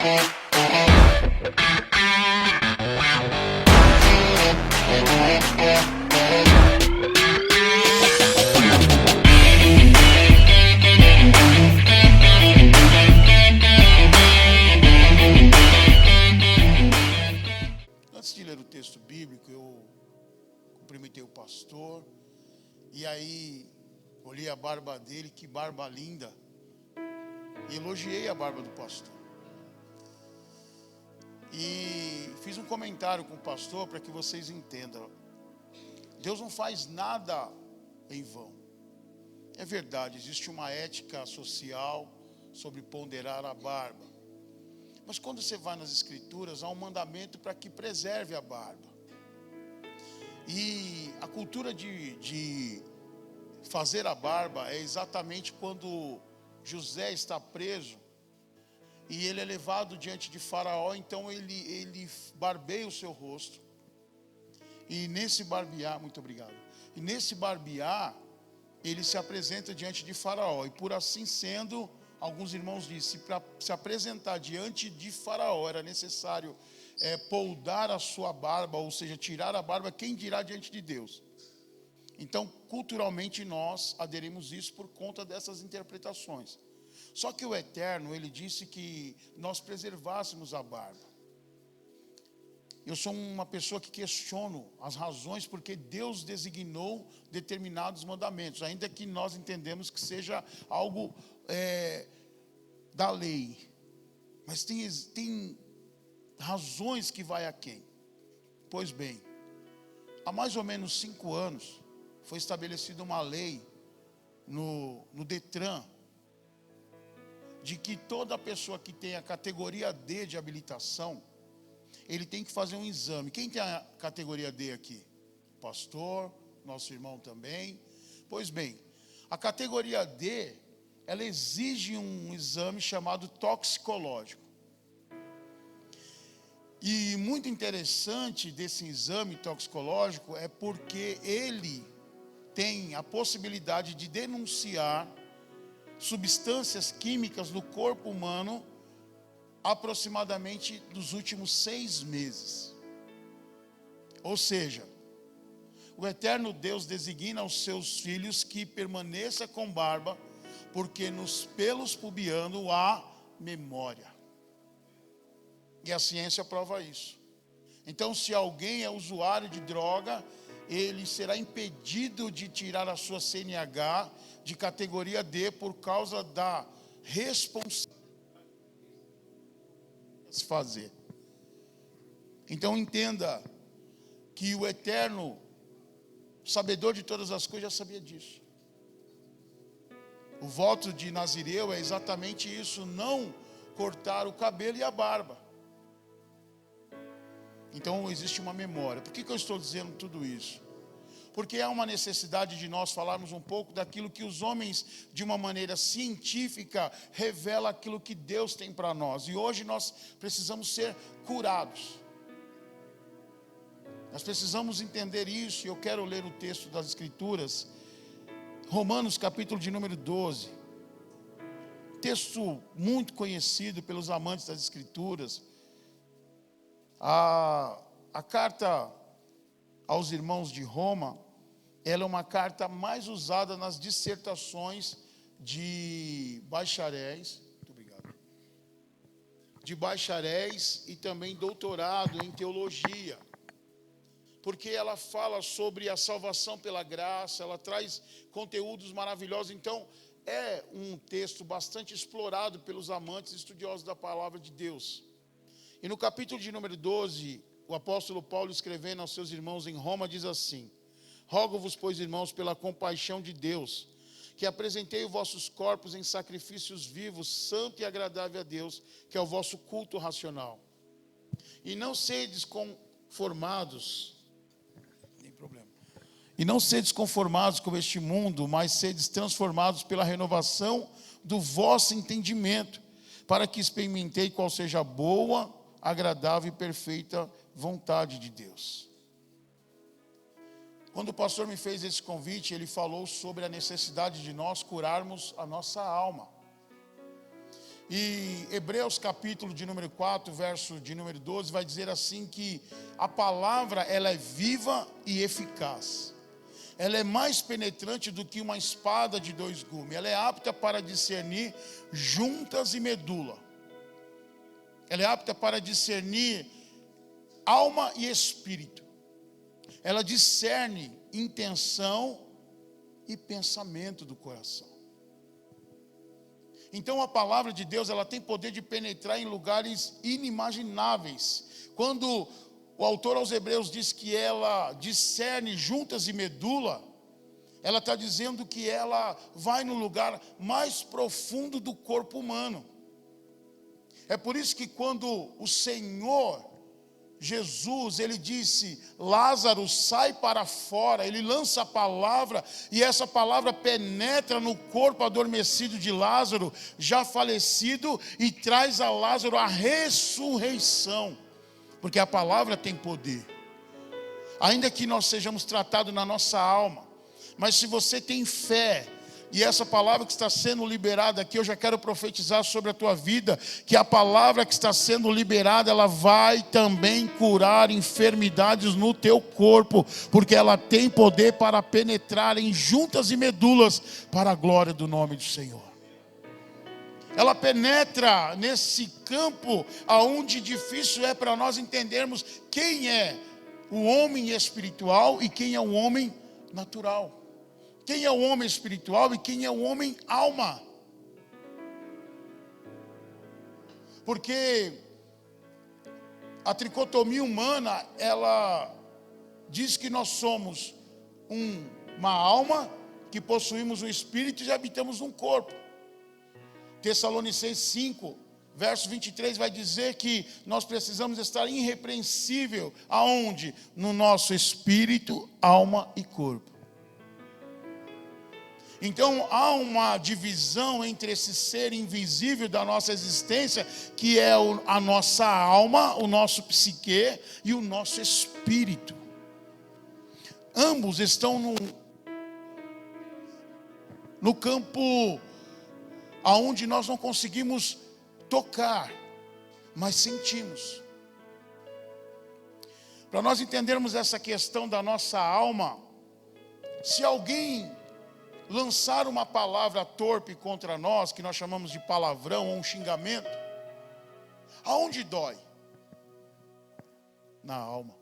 Antes de ler o texto bíblico, eu cumprimentei o pastor e aí olhei a barba dele, que barba linda, e elogiei a barba do pastor. E fiz um comentário com o pastor para que vocês entendam. Deus não faz nada em vão. É verdade, existe uma ética social sobre ponderar a barba. Mas quando você vai nas escrituras, há um mandamento para que preserve a barba. E a cultura de fazer a barba é exatamente quando José está preso e ele é levado diante de Faraó, então ele barbeia o seu rosto. E nesse barbear, muito obrigado. E nesse barbear, ele se apresenta diante de Faraó. E por assim sendo, alguns irmãos dizem, para se apresentar diante de Faraó era necessário poldar a sua barba, ou seja, tirar a barba, quem dirá diante de Deus. Então, culturalmente, nós aderimos isso por conta dessas interpretações. Só que o Eterno, ele disse que nós preservássemos a barba. Eu sou uma pessoa que questiono as razões porque Deus designou determinados mandamentos, ainda que nós entendemos que seja algo da lei. Mas tem razões que vai a quem? Pois bem, há mais ou menos 5 anos foi estabelecida uma lei no Detran de que toda pessoa que tem a categoria D de habilitação, ele tem que fazer um exame. Quem tem a categoria D aqui? Pastor, nosso irmão também. Pois bem, a categoria D, ela exige um exame chamado toxicológico. E muito interessante desse exame toxicológico é porque ele tem a possibilidade de denunciar substâncias químicas no corpo humano aproximadamente nos últimos 6 meses. Ou seja, o eterno Deus designa aos seus filhos que permaneça com barba, porque nos pelos pubianos há memória. E a ciência prova isso. Então, se alguém é usuário de droga, ele será impedido de tirar a sua CNH de categoria D por causa da responsabilidade de se fazer. Então entenda que o eterno, sabedor de todas as coisas, já sabia disso. O voto de Nazireu é exatamente isso, não cortar o cabelo e a barba. Então existe uma memória. Por que eu estou dizendo tudo isso? Porque há uma necessidade de nós falarmos um pouco daquilo que os homens, de uma maneira científica, revelam aquilo que Deus tem para nós. E hoje nós precisamos ser curados. Nós precisamos entender isso. E eu quero ler o texto das Escrituras. Romanos capítulo de número 12. Texto muito conhecido pelos amantes das Escrituras. A carta aos irmãos de Roma, ela é uma carta mais usada nas dissertações de bacharéis, muito obrigado, de bacharéis e também doutorado em teologia, porque ela fala sobre a salvação pela graça, ela traz conteúdos maravilhosos. Então é um texto bastante explorado pelos amantes e estudiosos da palavra de Deus. E no capítulo de número 12, o apóstolo Paulo, escrevendo aos seus irmãos em Roma, diz assim: rogo-vos, pois, irmãos, pela compaixão de Deus, que apresentei os vossos corpos em sacrifícios vivos, santo e agradável a Deus, que é o vosso culto racional. E não sedes conformados, nem problema. E não sedes conformados com este mundo, mas sedes transformados pela renovação do vosso entendimento, para que experimentei qual seja a boa, agradável e perfeita vontade de Deus. Quando o pastor me fez esse convite, ele falou sobre a necessidade de nós curarmos a nossa alma. E Hebreus capítulo de número 4, verso de número 12, vai dizer assim que a palavra ela é viva e eficaz. Ela é mais penetrante do que uma espada de dois gumes. Ela é apta para discernir juntas e medula. Ela é apta para discernir alma e espírito. Ela discerne intenção e pensamento do coração. Então a palavra de Deus, ela tem poder de penetrar em lugares inimagináveis. Quando o autor aos Hebreus diz que ela discerne juntas e medula, ela está dizendo que ela vai no lugar mais profundo do corpo humano. É por isso que quando o Senhor Jesus, ele disse: Lázaro, sai para fora. Ele lança a palavra, e essa palavra penetra no corpo adormecido de Lázaro, já falecido, e traz a Lázaro a ressurreição, porque a palavra tem poder. Ainda que nós sejamos tratados na nossa alma, mas se você tem fé, e essa palavra que está sendo liberada aqui, eu já quero profetizar sobre a tua vida, que a palavra que está sendo liberada, ela vai também curar enfermidades no teu corpo, porque ela tem poder para penetrar em juntas e medulas, para a glória do nome do Senhor. Ela penetra nesse campo, aonde difícil é para nós entendermos quem é o homem espiritual e quem é o homem natural. Quem é o homem espiritual e quem é o homem alma. Porque a tricotomia humana, ela diz que nós somos uma alma, que possuímos um espírito e habitamos um corpo. Tessalonicenses 5, verso 23 vai dizer que nós precisamos estar irrepreensível. Aonde? No nosso espírito, alma e corpo. Então há uma divisão entre esse ser invisível da nossa existência, que é a nossa alma, o nosso psique e o nosso espírito. Ambos estão no campo aonde nós não conseguimos tocar, mas sentimos. Para nós entendermos essa questão da nossa alma, se alguém lançar uma palavra torpe contra nós, que nós chamamos de palavrão ou um xingamento, aonde dói? Na alma.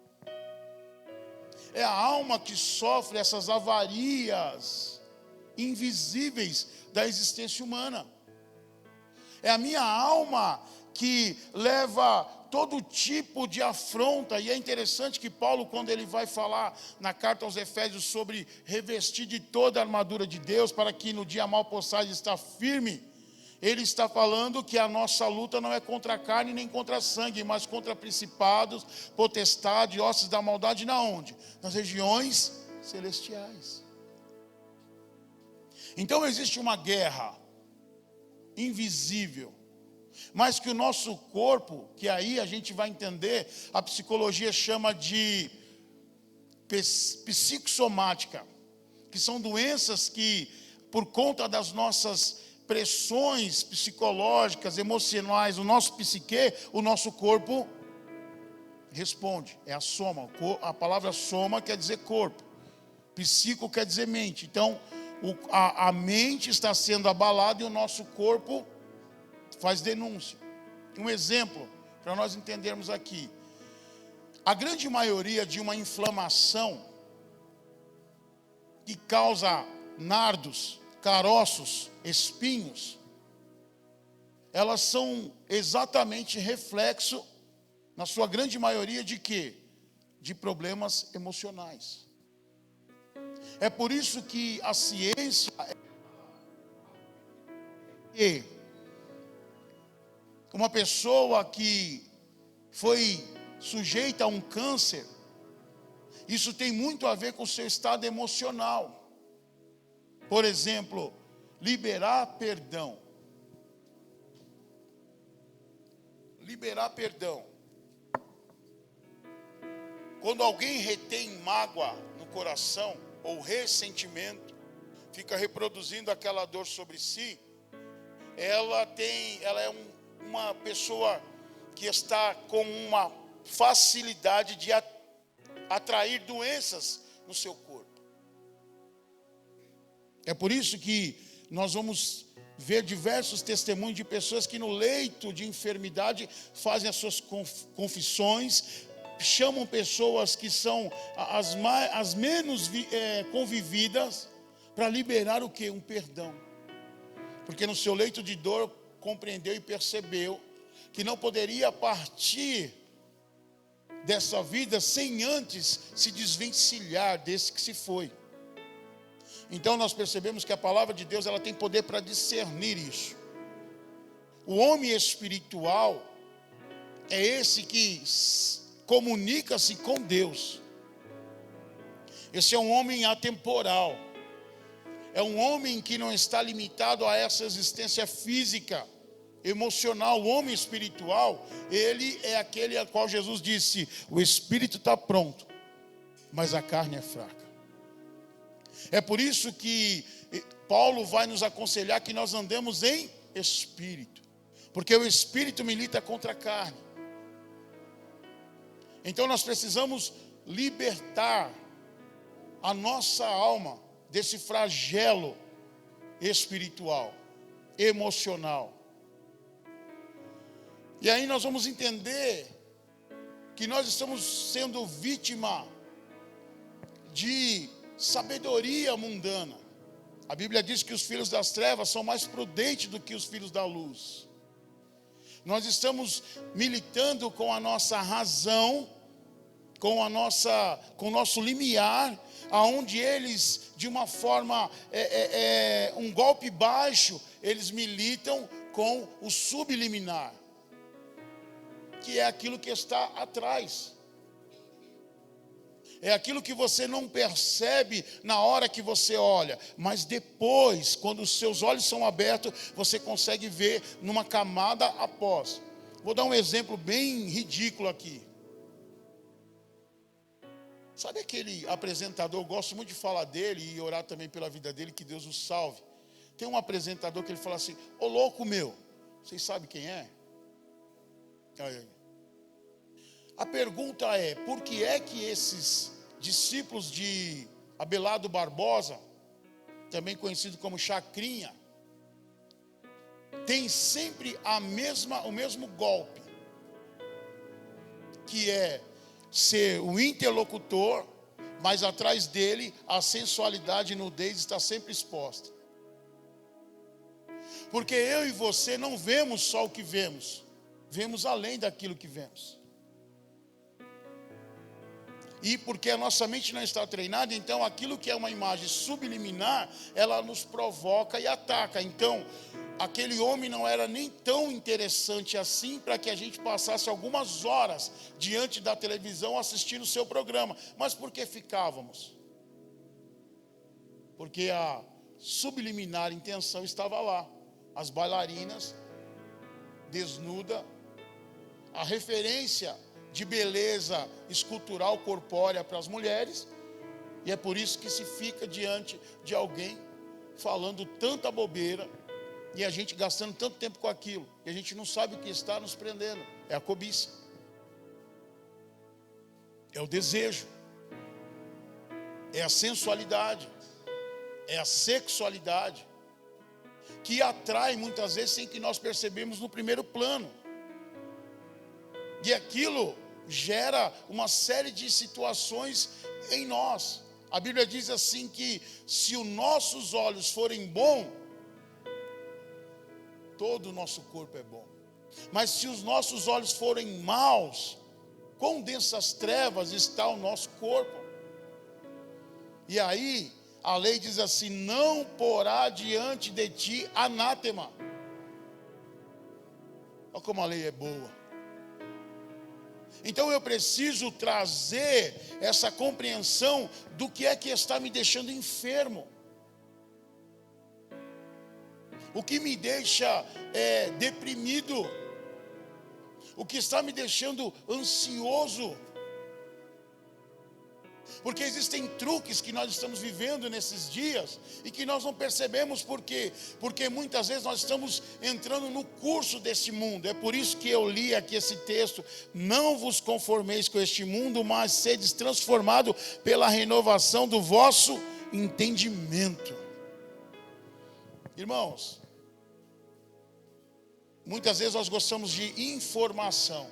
É a alma que sofre essas avarias invisíveis da existência humana. É a minha alma que leva todo tipo de afronta. E é interessante que Paulo, quando ele vai falar na carta aos Efésios sobre revestir de toda a armadura de Deus, para que no dia mal possais estar firme, ele está falando que a nossa luta não é contra a carne nem contra a sangue, mas contra principados, potestades, hostes da maldade. Na onde? Nas regiões celestiais. Então existe uma guerra invisível, mas que o nosso corpo, que aí a gente vai entender, a psicologia chama de psicossomática, que são doenças que, por conta das nossas pressões psicológicas, emocionais, o nosso psique, o nosso corpo responde. É a soma. A palavra soma quer dizer corpo, psico quer dizer mente. Então a mente está sendo abalada e o nosso corpo faz denúncia. Um exemplo para nós entendermos aqui: a grande maioria de uma inflamação que causa nardos, caroços, espinhos, elas são exatamente reflexo, na sua grande maioria, de quê? De problemas emocionais. É por isso que a ciência é uma pessoa que foi sujeita a um câncer, isso tem muito a ver com o seu estado emocional. Por exemplo, liberar perdão. Liberar perdão. Quando alguém retém mágoa no coração, ou ressentimento, fica reproduzindo aquela dor sobre si, ela é uma pessoa que está com uma facilidade de atrair doenças no seu corpo. É por isso que nós vamos ver diversos testemunhos de pessoas que no leito de enfermidade fazem as suas confissões, chamam pessoas que são as menos convividas para liberar o quê? Um perdão. Porque no seu leito de dor compreendeu e percebeu que não poderia partir dessa vida sem antes se desvencilhar desse que se foi. Então nós percebemos que a palavra de Deus ela tem poder para discernir isso. O homem espiritual é esse que comunica-se com Deus. Esse é um homem atemporal. É um homem que não está limitado a essa existência física, emocional. O homem espiritual, ele é aquele a qual Jesus disse: o espírito está pronto, mas a carne é fraca. É por isso que Paulo vai nos aconselhar que nós andemos em espírito, porque o espírito milita contra a carne. Então nós precisamos libertar a nossa alma desse flagelo espiritual, emocional. E aí nós vamos entender que nós estamos sendo vítima de sabedoria mundana. A Bíblia diz que os filhos das trevas são mais prudentes do que os filhos da luz. Nós estamos militando com a nossa razão, com o nosso limiar, aonde eles, de uma forma, um golpe baixo, eles militam com o subliminar, que é aquilo que está atrás. É aquilo que você não percebe na hora que você olha, mas depois, quando os seus olhos são abertos, você consegue ver numa camada após. Vou dar um exemplo bem ridículo aqui. Sabe aquele apresentador, eu gosto muito de falar dele e orar também pela vida dele, que Deus o salve. Tem um apresentador que ele fala assim: ô louco meu, vocês sabem quem é? A pergunta é: por que é que esses discípulos de Abelardo Barbosa, também conhecido como Chacrinha, têm sempre o mesmo golpe, que é ser o interlocutor, mas atrás dele a sensualidade e nudez está sempre exposta? Porque eu e você não vemos só o que vemos, vemos além daquilo que vemos. E porque a nossa mente não está treinada, então aquilo que é uma imagem subliminar, ela nos provoca e ataca. Então, aquele homem não era nem tão interessante assim para que a gente passasse algumas horas diante da televisão assistindo o seu programa. Mas por que ficávamos? Porque a subliminar intenção estava lá. As bailarinas, desnuda, a referência de beleza escultural, corpórea para as mulheres, e é por isso que se fica diante de alguém falando tanta bobeira, e a gente gastando tanto tempo com aquilo, e a gente não sabe o que está nos prendendo. É a cobiça, é o desejo, é a sensualidade, é a sexualidade, que atrai muitas vezes sem que nós percebemos no primeiro plano. E aquilo gera uma série de situações em nós. A Bíblia diz assim que se os nossos olhos forem bons, todo o nosso corpo é bom. Mas se os nossos olhos forem maus, quão densas trevas está o nosso corpo. E aí a lei diz assim: não porá diante de ti anátema. Olha como a lei é boa. Então eu preciso trazer essa compreensão do que é que está me deixando enfermo. O que me deixa deprimido. O que está me deixando ansioso. Porque existem truques que nós estamos vivendo nesses dias e que nós não percebemos por quê? Porque muitas vezes nós estamos entrando no curso desse mundo. É por isso que eu li aqui esse texto: não vos conformeis com este mundo, mas sedes transformado pela renovação do vosso entendimento. Irmãos, muitas vezes nós gostamos de informação.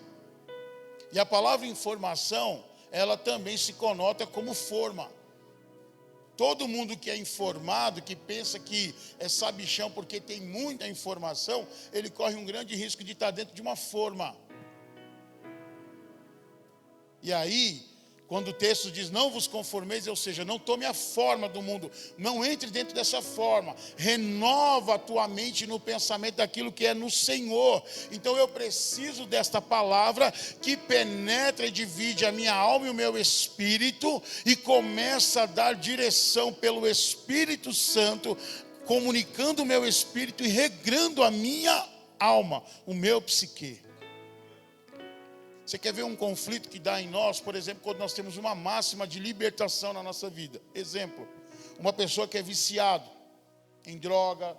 E a palavra informação, ela também se conota como forma. Todo mundo que é informado, que pensa que é sabichão porque tem muita informação, ele corre um grande risco de estar dentro de uma forma. E aí, quando o texto diz não vos conformeis, ou seja, não tome a forma do mundo, não entre dentro dessa forma, renova a tua mente no pensamento daquilo que é no Senhor. Então eu preciso desta palavra que penetra e divide a minha alma e o meu espírito e começa a dar direção pelo Espírito Santo, comunicando o meu espírito e regrando a minha alma, o meu psique. Você quer ver um conflito que dá em nós, por exemplo, quando nós temos uma máxima de libertação na nossa vida? Exemplo, uma pessoa que é viciado em droga,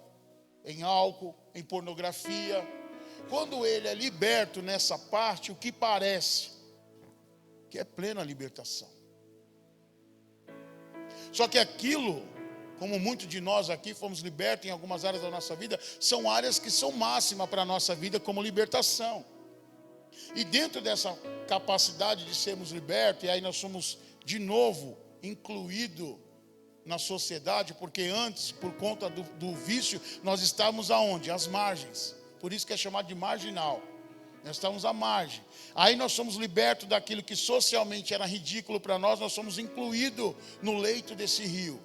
em álcool, em pornografia. Quando ele é liberto nessa parte, o que parece? Que é plena libertação. Só que aquilo, como muitos de nós aqui fomos libertos em algumas áreas da nossa vida, são áreas que são máximas para a nossa vida como libertação. E dentro dessa capacidade de sermos libertos, e aí nós somos de novo incluídos na sociedade, porque antes, por conta do vício, nós estávamos aonde? Às margens. Por isso que é chamado de marginal. Nós estamos à margem. Aí nós somos libertos daquilo que socialmente era ridículo para nós, nós somos incluídos no leito desse rio.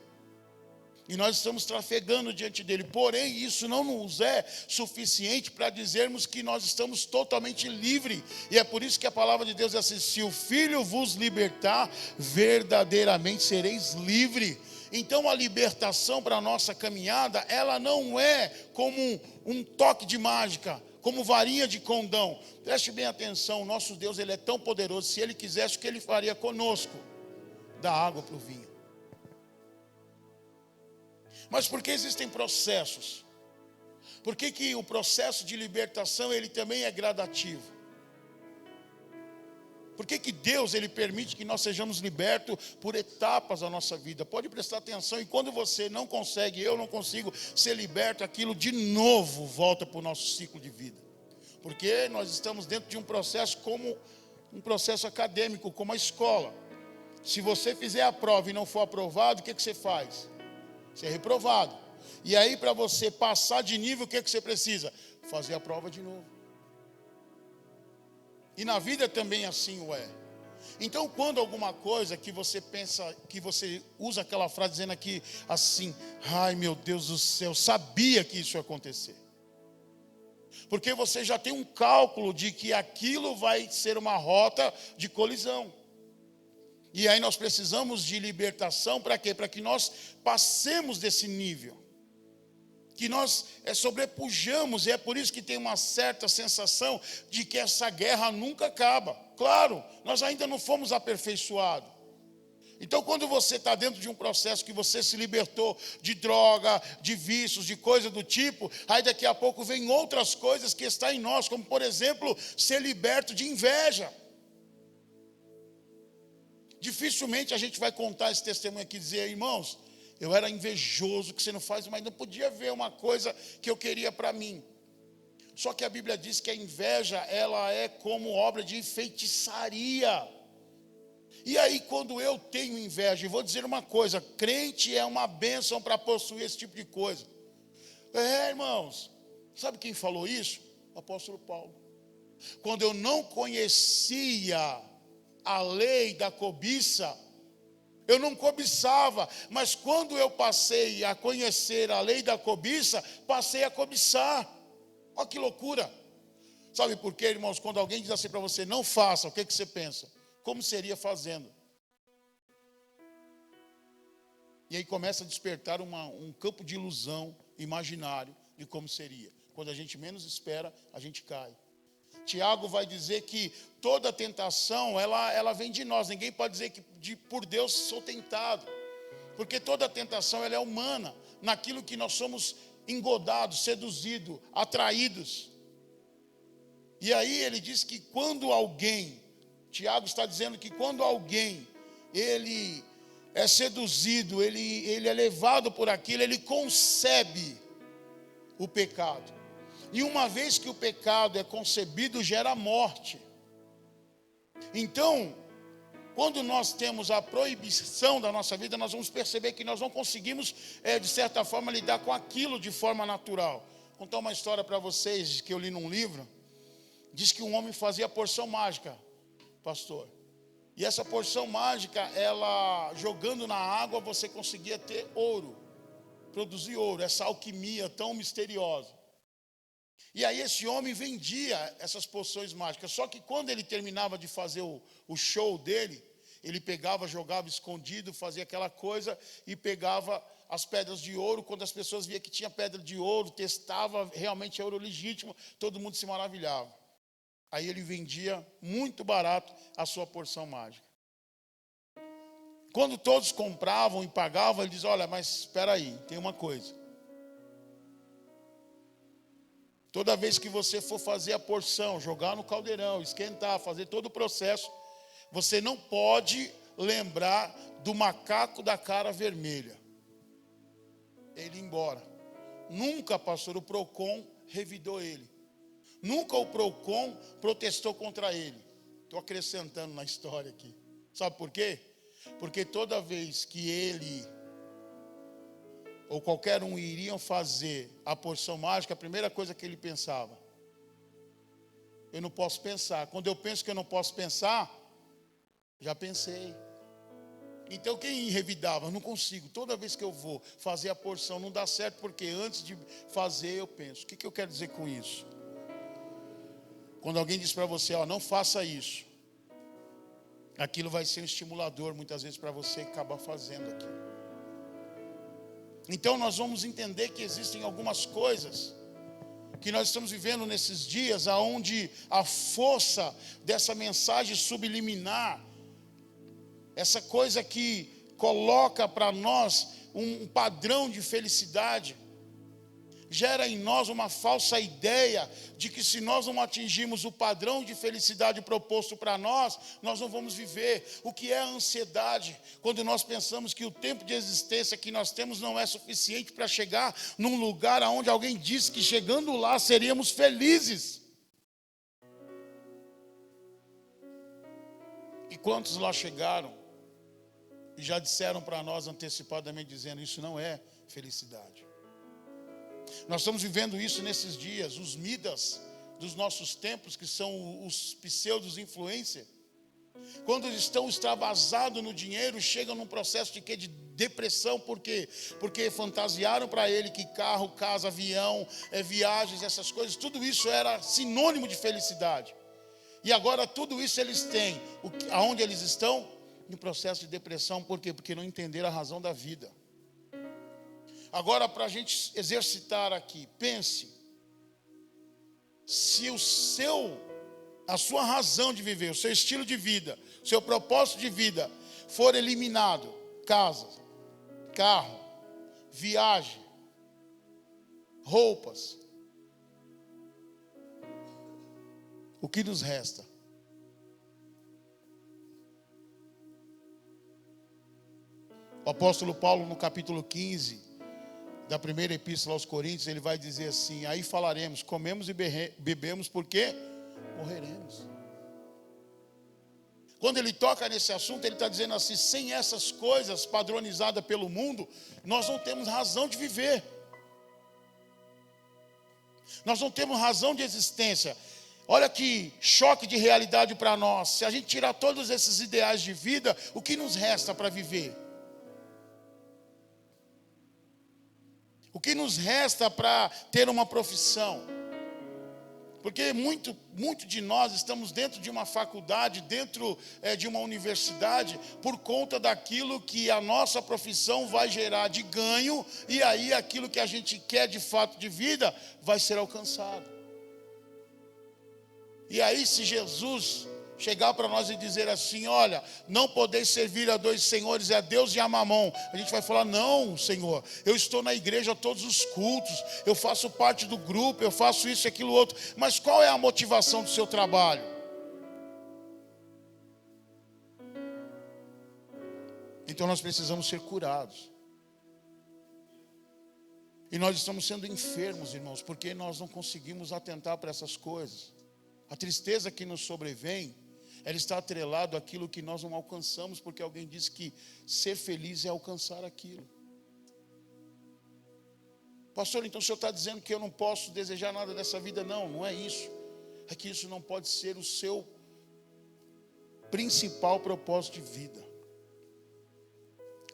E nós estamos trafegando diante dele. Porém, isso não nos é suficiente para dizermos que nós estamos totalmente livres. E é por isso que a palavra de Deus é assim: se o Filho vos libertar, verdadeiramente sereis livres. Então a libertação para a nossa caminhada, ela não é como um toque de mágica, como varinha de condão. Preste bem atenção, o nosso Deus, ele é tão poderoso. Se ele quisesse, o que ele faria conosco? Da água para o vinho. Mas por que existem processos? Por que o processo de libertação, ele também é gradativo? Por que Deus, ele permite que nós sejamos libertos por etapas da nossa vida? Pode prestar atenção, e quando você não consegue, eu não consigo ser liberto, aquilo de novo volta para o nosso ciclo de vida. Porque nós estamos dentro de um processo como um processo acadêmico, como a escola. Se você fizer a prova e não for aprovado, o que você faz? Você é reprovado. E aí, para você passar de nível, o que você precisa? Fazer a prova de novo. E na vida também assim o é. Então, quando alguma coisa que você pensa, que você usa aquela frase dizendo aqui assim: ai meu Deus do céu, sabia que isso ia acontecer. Porque você já tem um cálculo de que aquilo vai ser uma rota de colisão. E aí nós precisamos de libertação para quê? Para que nós passemos desse nível. Que nós sobrepujamos, e é por isso que tem uma certa sensação de que essa guerra nunca acaba. Claro, nós ainda não fomos aperfeiçoados. Então, quando você está dentro de um processo que você se libertou de droga, de vícios, de coisa do tipo, aí daqui a pouco vem outras coisas que estão em nós, como por exemplo, ser liberto de inveja. Dificilmente a gente vai contar esse testemunho aqui e dizer: irmãos, eu era invejoso, que você não faz, mas não podia ver uma coisa que eu queria para mim. Só que a Bíblia diz que a inveja, ela é como obra de feitiçaria. E aí, quando eu tenho inveja, e vou dizer uma coisa: crente é uma bênção para possuir esse tipo de coisa. Irmãos, sabe quem falou isso? O apóstolo Paulo. Quando eu não conhecia a lei da cobiça, eu não cobiçava, mas quando eu passei a conhecer a lei da cobiça, passei a cobiçar. Olha que loucura. Sabe por quê, irmãos? Quando alguém diz assim para você: não faça, o que você pensa? Como seria fazendo? E aí começa a despertar um campo de ilusão imaginário de como seria. Quando a gente menos espera, a gente cai. Tiago vai dizer que toda tentação, ela vem de nós. Ninguém pode dizer que por Deus sou tentado. Porque toda tentação ela é humana, naquilo que nós somos engodados, seduzidos, atraídos. E aí ele diz que quando alguém, Tiago está dizendo que quando alguém, ele é seduzido, ele é levado por aquilo, ele concebe o pecado. E uma vez que o pecado é concebido, gera morte. Então, quando nós temos a proibição da nossa vida, nós vamos perceber que nós não conseguimos, de certa forma, lidar com aquilo de forma natural. Vou contar uma história para vocês que eu li num livro. Diz que um homem fazia porção mágica, pastor. E essa porção mágica, ela jogando na água, você conseguia ter ouro, produzir ouro, essa alquimia tão misteriosa. E aí esse homem vendia essas poções mágicas. Só que quando ele terminava de fazer o show dele, ele pegava, jogava escondido, fazia aquela coisa e pegava as pedras de ouro. Quando as pessoas viam que tinha pedra de ouro, testava, realmente é ouro legítimo, todo mundo se maravilhava. Aí ele vendia muito barato a sua porção mágica. Quando todos compravam e pagavam, ele diz: olha, mas espera aí, tem uma coisa. Toda vez que você for fazer a porção, jogar no caldeirão, esquentar, fazer todo o processo, você não pode lembrar do macaco da cara vermelha. Ele ia embora. Nunca, pastor, o Procon revidou ele. Nunca o Procon protestou contra ele. Estou acrescentando na história aqui. Sabe por quê? Porque toda vez que ele ou qualquer um iriam fazer a porção mágica, a primeira coisa que ele pensava: eu não posso pensar. Quando eu penso que eu não posso pensar, já pensei. Então quem revidava? Eu não consigo. Toda vez que eu vou fazer a porção não dá certo, porque antes de fazer eu penso. O que eu quero dizer com isso? Quando alguém diz para você: ó, não faça isso, aquilo vai ser um estimulador muitas vezes para você acabar fazendo aquilo. Então nós vamos entender que existem algumas coisas que nós estamos vivendo nesses dias, aonde a força dessa mensagem subliminar, essa coisa que coloca para nós um padrão de felicidade, gera em nós uma falsa ideia de que se nós não atingirmos o padrão de felicidade proposto para nós, nós não vamos viver. O que é a ansiedade? Quando nós pensamos que o tempo de existência que nós temos não é suficiente para chegar num lugar onde alguém disse que chegando lá seríamos felizes. E quantos lá chegaram e já disseram para nós antecipadamente, dizendo: isso não é felicidade. Nós estamos vivendo isso nesses dias. Os Midas dos nossos tempos, que são os pseudos influencers, quando estão extravasados no dinheiro, chegam num processo de depressão. Por quê? Porque fantasiaram para ele que carro, casa, avião, viagens, essas coisas, tudo isso era sinônimo de felicidade. E agora tudo isso eles têm. Aonde eles estão? No processo de depressão. Por quê? Porque não entenderam a razão da vida. Agora, para a gente exercitar aqui, pense: se a sua razão de viver, o seu estilo de vida, o seu propósito de vida for eliminado, casa, carro, viagem, roupas, o que nos resta? O apóstolo Paulo, no capítulo 15 da primeira epístola aos Coríntios, ele vai dizer assim: aí falaremos, comemos e bebemos, porque morreremos. Quando ele toca nesse assunto, ele está dizendo assim: sem essas coisas padronizadas pelo mundo, nós não temos razão de viver. Nós não temos razão de existência. Olha que choque de realidade para nós. Se a gente tirar todos esses ideais de vida, o que nos resta para viver? O que nos resta para ter uma profissão? Porque muito de nós estamos dentro de uma faculdade, dentro de uma universidade, por conta daquilo que a nossa profissão vai gerar de ganho, e aí aquilo que a gente quer de fato de vida vai ser alcançado. E aí, se Jesus chegar para nós e dizer assim: olha, não podeis servir a dois senhores, é a Deus e a Mamon, a gente vai falar: não, Senhor, eu estou na igreja todos os cultos, eu faço parte do grupo, eu faço isso e aquilo outro, mas qual é a motivação do seu trabalho? Então nós precisamos ser curados. E nós estamos sendo enfermos, irmãos, porque nós não conseguimos atentar para essas coisas. A tristeza que nos sobrevém, ela está atrelada àquilo que nós não alcançamos, porque alguém disse que ser feliz é alcançar aquilo. Pastor, então o senhor está dizendo que eu não posso desejar nada dessa vida? Não, não é isso. É que isso não pode ser o seu principal propósito de vida.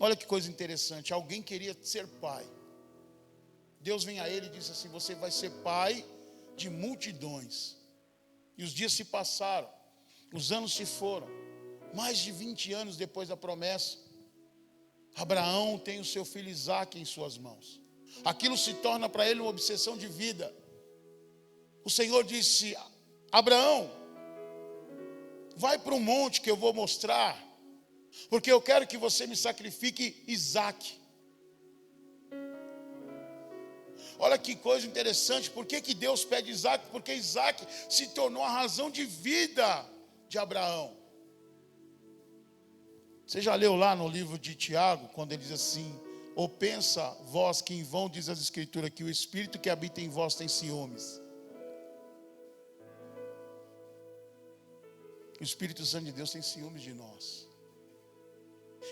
Olha que coisa interessante, alguém queria ser pai. Deus vem a ele e disse assim: você vai ser pai de multidões. E os dias se passaram, os anos se foram. Mais de 20 anos depois da promessa, Abraão tem o seu filho Isaque em suas mãos. Aquilo se torna para ele uma obsessão de vida. O Senhor disse: Abraão, vai para um monte que eu vou mostrar, porque eu quero que você me sacrifique Isaque. Olha que coisa interessante, por que Deus pede Isaque? Porque Isaque se tornou a razão de vida de Abraão. Você já leu lá no livro de Tiago, quando ele diz assim: ou pensa vós que em vão diz as escrituras, que o Espírito que habita em vós tem ciúmes. O Espírito Santo de Deus tem ciúmes de nós.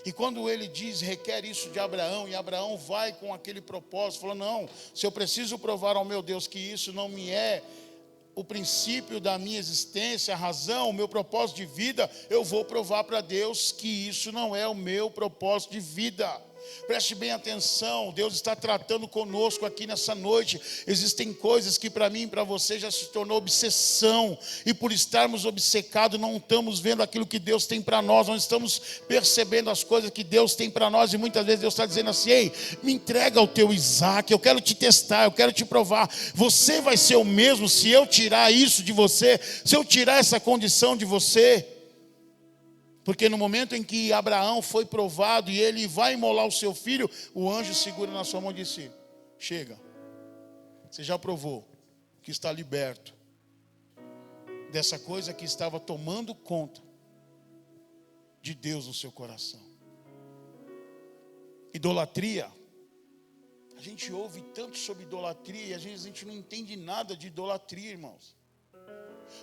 E quando ele diz, requer isso de Abraão, e Abraão vai com aquele propósito, falou: não, se eu preciso provar ao meu Deus que isso não me é o princípio da minha existência, a razão, o meu propósito de vida, eu vou provar para Deus que isso não é o meu propósito de vida. Preste bem atenção, Deus está tratando conosco aqui nessa noite. Existem coisas que para mim e para você já se tornou obsessão, e por estarmos obcecados não estamos vendo aquilo que Deus tem para nós, não estamos percebendo as coisas que Deus tem para nós, e muitas vezes Deus está dizendo assim: ei, me entrega o teu Isaque, eu quero te testar, eu quero te provar. Você vai ser o mesmo se eu tirar isso de você, se eu tirar essa condição de você. Porque no momento em que Abraão foi provado e ele vai imolar o seu filho, o anjo segura na sua mão e disse: chega, você já provou que está liberto dessa coisa que estava tomando conta de Deus no seu coração. Idolatria. A gente ouve tanto sobre idolatria e às vezes a gente não entende nada de idolatria, irmãos.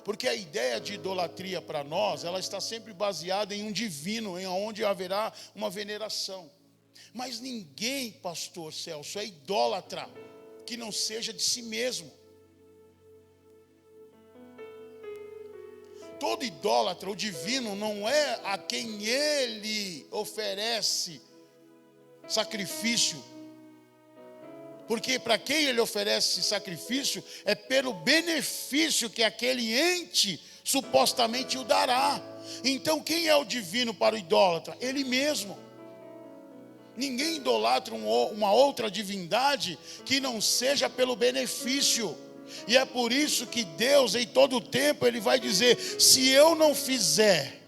Porque a ideia de idolatria para nós, ela está sempre baseada em um divino, em onde haverá uma veneração. Mas ninguém, pastor Celso, é idólatra que não seja de si mesmo. Todo idólatra, o divino, não é a quem ele oferece sacrifício. Porque para quem ele oferece sacrifício é pelo benefício que aquele ente supostamente o dará. Então quem é o divino para o idólatra? Ele mesmo. Ninguém idolatra uma outra divindade que não seja pelo benefício. E é por isso que Deus em todo o tempo ele vai dizer: se eu não fizer.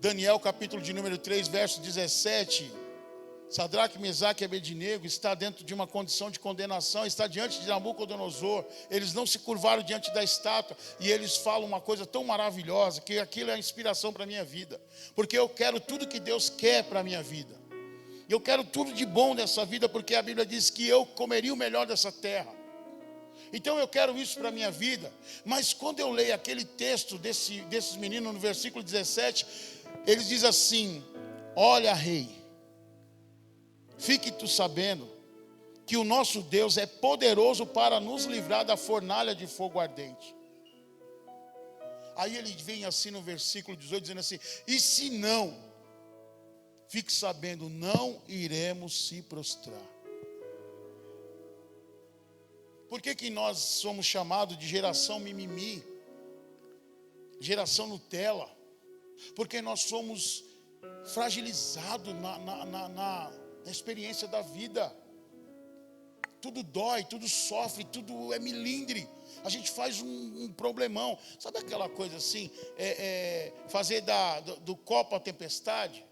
Daniel capítulo de número 3, verso 17... Sadraque, Mesaque e Abednego está dentro de uma condição de condenação, está diante de Nabucodonosor. Eles não se curvaram diante da estátua, e eles falam uma coisa tão maravilhosa, que aquilo é a inspiração para a minha vida, porque eu quero tudo que Deus quer para a minha vida, eu quero tudo de bom dessa vida, porque a Bíblia diz que eu comeria o melhor dessa terra. Então eu quero isso para a minha vida. Mas quando eu leio aquele texto desses meninos no versículo 17, eles dizem assim: olha, rei, fique tu sabendo que o nosso Deus é poderoso para nos livrar da fornalha de fogo ardente. Aí ele vem assim no versículo 18 dizendo assim: e se não, fique sabendo, não iremos se prostrar. Por que nós somos chamados de geração mimimi, geração Nutella? Porque nós somos fragilizados na experiência da vida. tudo dói, tudo sofre, tudo é milindre. A gente faz um problemão. Sabe aquela coisa assim, fazer do copo a tempestade?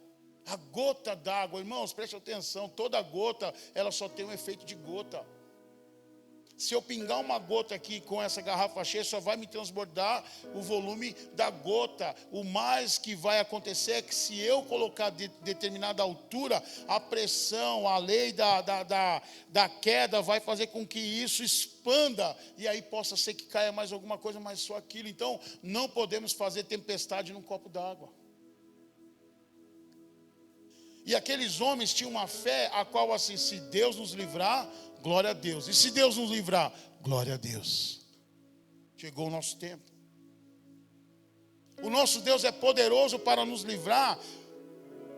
A gota d'água, irmãos, preste atenção, toda gota, ela só tem um efeito de gota. Se eu pingar uma gota aqui com essa garrafa cheia, só vai me transbordar o volume da gota. O mais que vai acontecer é que se eu colocar de determinada altura, a pressão, a lei da queda vai fazer com que isso expanda. E aí possa ser que caia mais alguma coisa, mas só aquilo. Então, não podemos fazer tempestade num copo d'água. E aqueles homens tinham uma fé a qual assim, se Deus nos livrar, glória a Deus. E se Deus nos livrar, glória a Deus. Chegou o nosso tempo. O nosso Deus é poderoso para nos livrar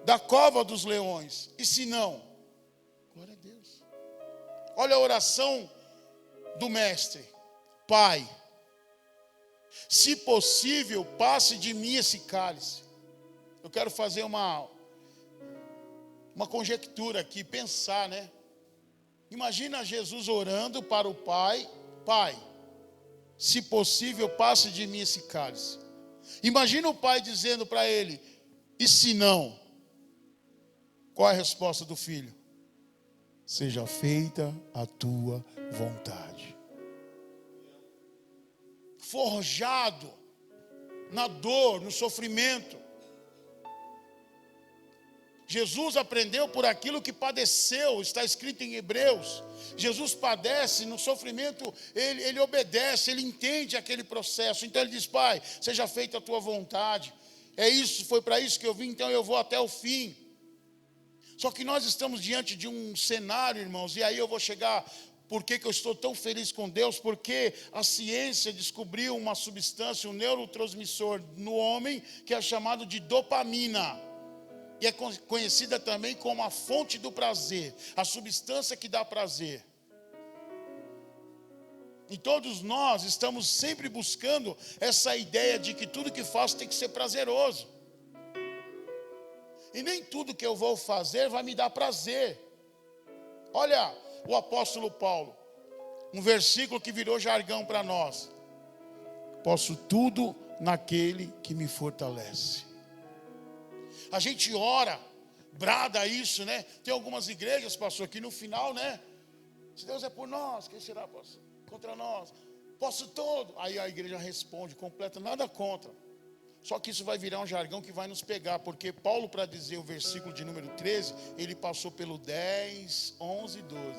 da cova dos leões. E se não, glória a Deus. Olha a oração do mestre. Pai, se possível, passe de mim esse cálice. Eu quero fazer uma conjectura aqui, pensar, né? Imagina Jesus orando para o Pai: Pai, se possível, passe de mim esse cálice. Imagina o Pai dizendo para ele: e se não? Qual é a resposta do filho? Seja feita a tua vontade. Forjado na dor, no sofrimento. Jesus aprendeu por aquilo que padeceu, está escrito em Hebreus. Jesus padece no sofrimento, ele obedece, ele entende aquele processo. Então ele diz: Pai, seja feita a tua vontade. É isso, foi para isso que eu vim, então eu vou até o fim. Só que nós estamos diante de um cenário, irmãos, e aí eu vou chegar. Por que eu estou tão feliz com Deus? Porque a ciência descobriu uma substância, um neurotransmissor no homem, que é chamado de dopamina. E é conhecida também como a fonte do prazer, a substância que dá prazer. E todos nós estamos sempre buscando essa ideia de que tudo que faço tem que ser prazeroso. E nem tudo que eu vou fazer vai me dar prazer. Olha o apóstolo Paulo, um versículo que virou jargão para nós. Posso tudo naquele que me fortalece. A gente ora, brada isso, né? Tem algumas igrejas, pastor, que no final, né? Se Deus é por nós, quem será, pastor? Contra nós. Posso todo. Aí a igreja responde, completa, nada contra. Só que isso vai virar um jargão que vai nos pegar, porque Paulo, para dizer o versículo de número 13, ele passou pelo 10, 11 e 12.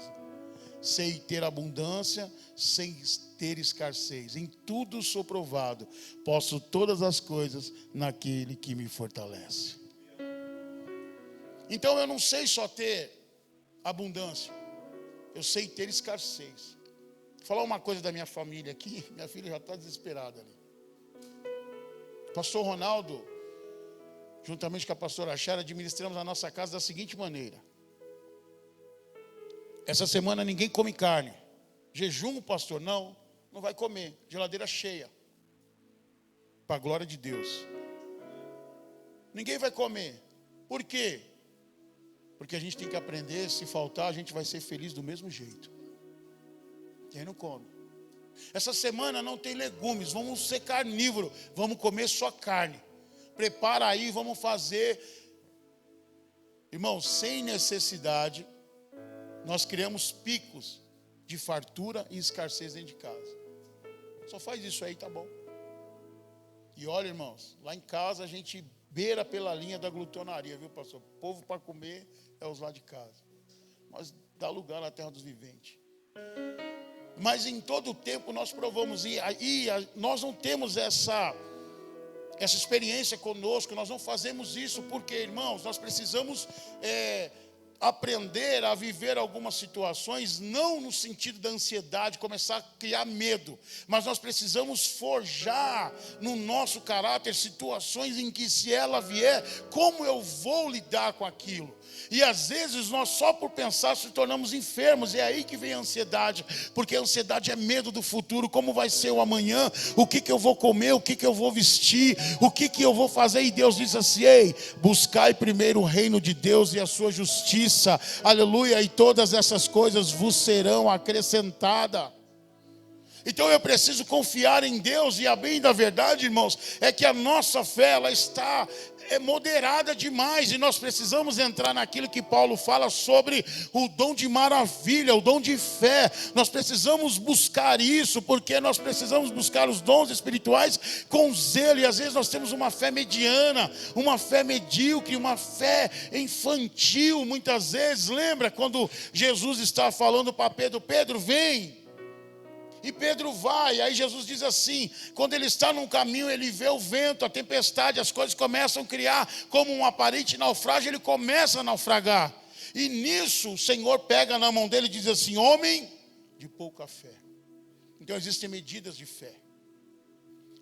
Sei ter abundância, sem ter escassez. Em tudo sou provado. Posso todas as coisas naquele que me fortalece. Então eu não sei só ter abundância, eu sei ter escassez. Vou falar uma coisa da minha família aqui, minha filha já está desesperada ali. Pastor Ronaldo, juntamente com a pastora Chara, administramos a nossa casa da seguinte maneira. Essa semana ninguém come carne. Jejum, pastor? Não vai comer. Geladeira cheia. Para a glória de Deus. Ninguém vai comer. Por quê? Porque a gente tem que aprender, se faltar, a gente vai ser feliz do mesmo jeito. Quem não come? Essa semana não tem legumes, vamos ser carnívoro, vamos comer só carne. Prepara aí, vamos fazer. Irmãos, sem necessidade, nós criamos picos de fartura e escassez dentro de casa. Só faz isso aí, tá bom. E olha, irmãos, lá em casa a gente beira pela linha da glutonaria, viu, pastor? O povo para comer é os lá de casa. Nós dá lugar na terra dos viventes. Mas em todo o tempo nós provamos, e nós não temos essa experiência conosco, nós não fazemos isso porque, irmãos, nós precisamos aprender a viver algumas situações, não no sentido da ansiedade, começar a criar medo, mas nós precisamos forjar no nosso caráter situações em que, se ela vier, como eu vou lidar com aquilo? E às vezes nós só por pensar se tornamos enfermos. É aí que vem a ansiedade, porque a ansiedade é medo do futuro. Como vai ser o amanhã? O que eu vou comer? O que eu vou vestir? O que eu vou fazer? E Deus diz assim: ei, buscai primeiro o reino de Deus e a sua justiça, justiça, aleluia, e todas essas coisas vos serão acrescentadas. Então eu preciso confiar em Deus, e a bem da verdade, irmãos, é que a nossa fé, ela está moderada demais, e nós precisamos entrar naquilo que Paulo fala sobre o dom de maravilha, o dom de fé. Nós precisamos buscar isso, porque nós precisamos buscar os dons espirituais com zelo, e às vezes nós temos uma fé mediana, uma fé medíocre, uma fé infantil, muitas vezes. Lembra quando Jesus está falando para Pedro: Pedro, vem. E Pedro vai, aí Jesus diz assim, quando ele está num caminho, ele vê o vento, a tempestade, as coisas começam a criar como um aparente naufrágio, ele começa a naufragar. E nisso o Senhor pega na mão dele e diz assim: homem de pouca fé. Então existem medidas de fé.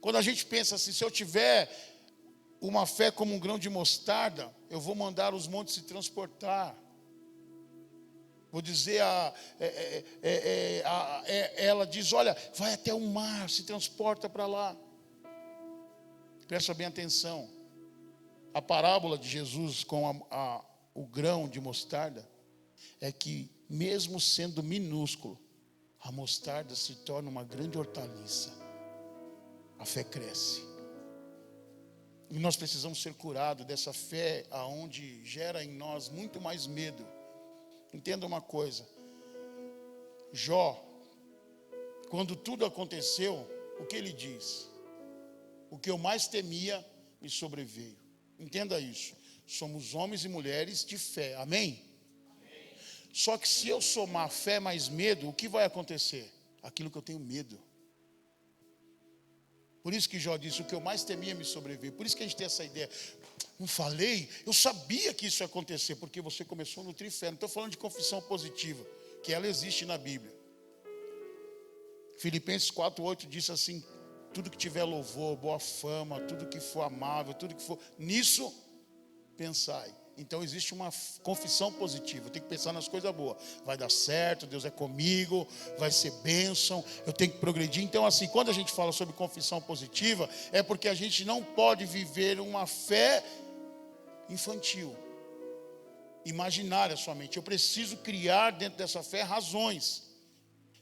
Quando a gente pensa assim, se eu tiver uma fé como um grão de mostarda, eu vou mandar os montes se transportar. Vou dizer, ela diz: olha, vai até o mar, se transporta para lá. Presta bem atenção. A parábola de Jesus com o grão de mostarda é que, mesmo sendo minúsculo, a mostarda se torna uma grande hortaliça. A fé cresce. E nós precisamos ser curados dessa fé aonde gera em nós muito mais medo. Entenda uma coisa, Jó, quando tudo aconteceu, o que ele diz? O que eu mais temia me sobreveio. Entenda isso, somos homens e mulheres de fé, amém? Só que se eu somar fé mais medo, o que vai acontecer? Aquilo que eu tenho medo. Por isso que Jó disse: o que eu mais temia me sobreveio. Por isso que a gente tem essa ideia. Não falei, eu sabia que isso ia acontecer, porque você começou a nutrir fé. Não estou falando de confissão positiva, que ela existe na Bíblia. Filipenses 4:8 diz assim: tudo que tiver louvor, boa fama, tudo que for amável, tudo que for, nisso pensai. Então existe uma confissão positiva. Eu tenho que pensar nas coisas boas. Vai dar certo, Deus é comigo, vai ser bênção, eu tenho que progredir. Então assim, quando a gente fala sobre confissão positiva, é porque a gente não pode viver uma fé infantil, imaginária somente. Eu preciso criar dentro dessa fé razões.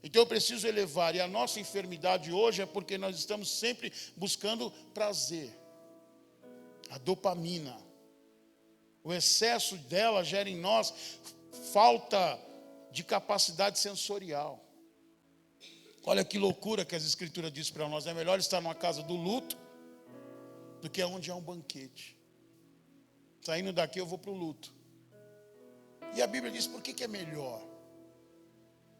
Então eu preciso elevar. E a nossa enfermidade hoje é porque nós estamos sempre buscando prazer. A dopamina, o excesso dela gera em nós falta de capacidade sensorial. Olha que loucura que as escrituras dizem para nós: é melhor estar numa casa do luto do que onde há um banquete. Saindo daqui eu vou para o luto. E a Bíblia diz: por que é melhor?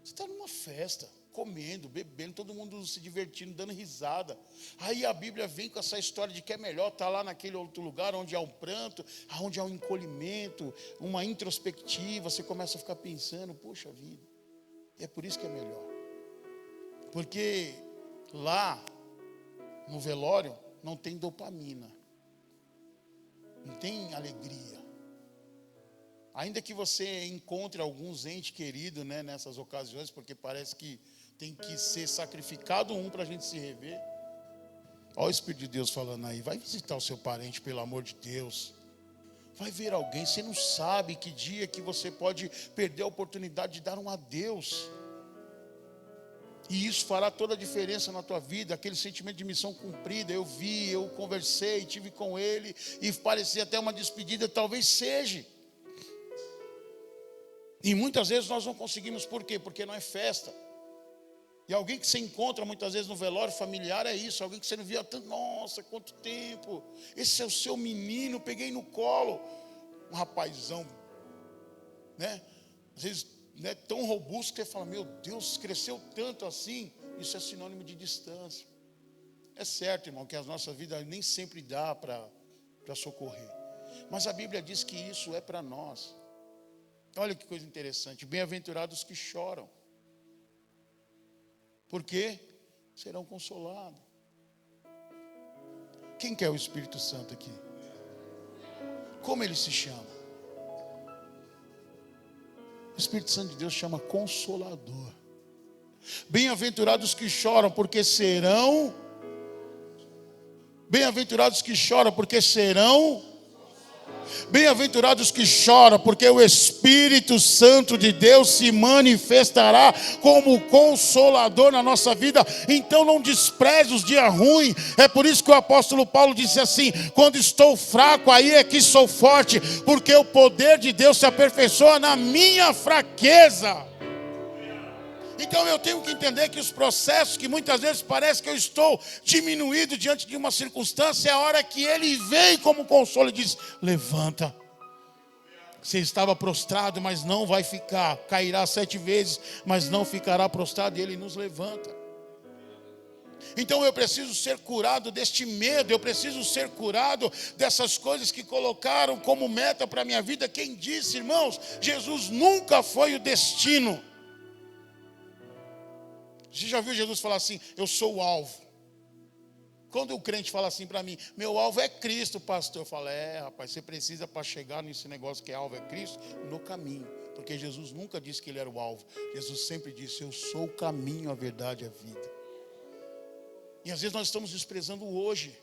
Você está numa festa, comendo, bebendo, todo mundo se divertindo, dando risada. Aí a Bíblia vem com essa história de que é melhor estar lá naquele outro lugar onde há um pranto, onde há um encolhimento, uma introspectiva. Você começa a ficar pensando: puxa vida. E é por isso que é melhor. Porque lá no velório não tem dopamina, não tem alegria. Ainda que você encontre alguns entes queridos, né, nessas ocasiões, porque parece que tem que ser sacrificado um para a gente se rever. Olha o Espírito de Deus falando aí: vai visitar o seu parente, pelo amor de Deus. Vai ver alguém. Você não sabe que dia que você pode perder a oportunidade de dar um adeus. E isso fará toda a diferença na tua vida. Aquele sentimento de missão cumprida. Eu vi, eu conversei, tive com ele, e parecia até uma despedida. Talvez seja. E muitas vezes nós não conseguimos. Por quê? Porque não é festa. E alguém que você encontra muitas vezes no velório familiar é isso. Alguém que você não via há tanto. Nossa, quanto tempo. Esse é o seu menino, peguei no colo. Um rapazão, né? Às vezes, né, tão robusto que você fala: meu Deus, cresceu tanto assim. Isso é sinônimo de distância. É certo, irmão, que a nossa vida nem sempre dá para socorrer. Mas a Bíblia diz que isso é para nós. Olha que coisa interessante: bem-aventurados que choram, porque serão consolados. Quem quer o Espírito Santo aqui? Como ele se chama? O Espírito Santo de Deus chama Consolador. Bem-aventurados que choram, porque serão. Bem-aventurados que choram, porque serão. Bem-aventurados que choram, porque o Espírito Santo de Deus se manifestará como consolador na nossa vida. Então não despreze os dias ruins. É por isso que o apóstolo Paulo disse assim: quando estou fraco, aí é que sou forte, porque o poder de Deus se aperfeiçoa na minha fraqueza. Então eu tenho que entender que os processos que muitas vezes parece que eu estou diminuído diante de uma circunstância, é a hora que Ele vem como consolo e diz: levanta. Você estava prostrado, mas não vai ficar. Cairá 7 vezes, mas não ficará prostrado, e Ele nos levanta. Então eu preciso ser curado deste medo, eu preciso ser curado dessas coisas que colocaram como meta para a minha vida. Quem disse, irmãos, Jesus nunca foi o destino. Você já viu Jesus falar assim: eu sou o alvo? Quando o crente fala assim para mim: meu alvo é Cristo, pastor, eu falo: rapaz, você precisa, para chegar nesse negócio que é alvo é Cristo, no caminho. Porque Jesus nunca disse que Ele era o alvo. Jesus sempre disse: eu sou o caminho, a verdade e a vida. E às vezes nós estamos desprezando o hoje,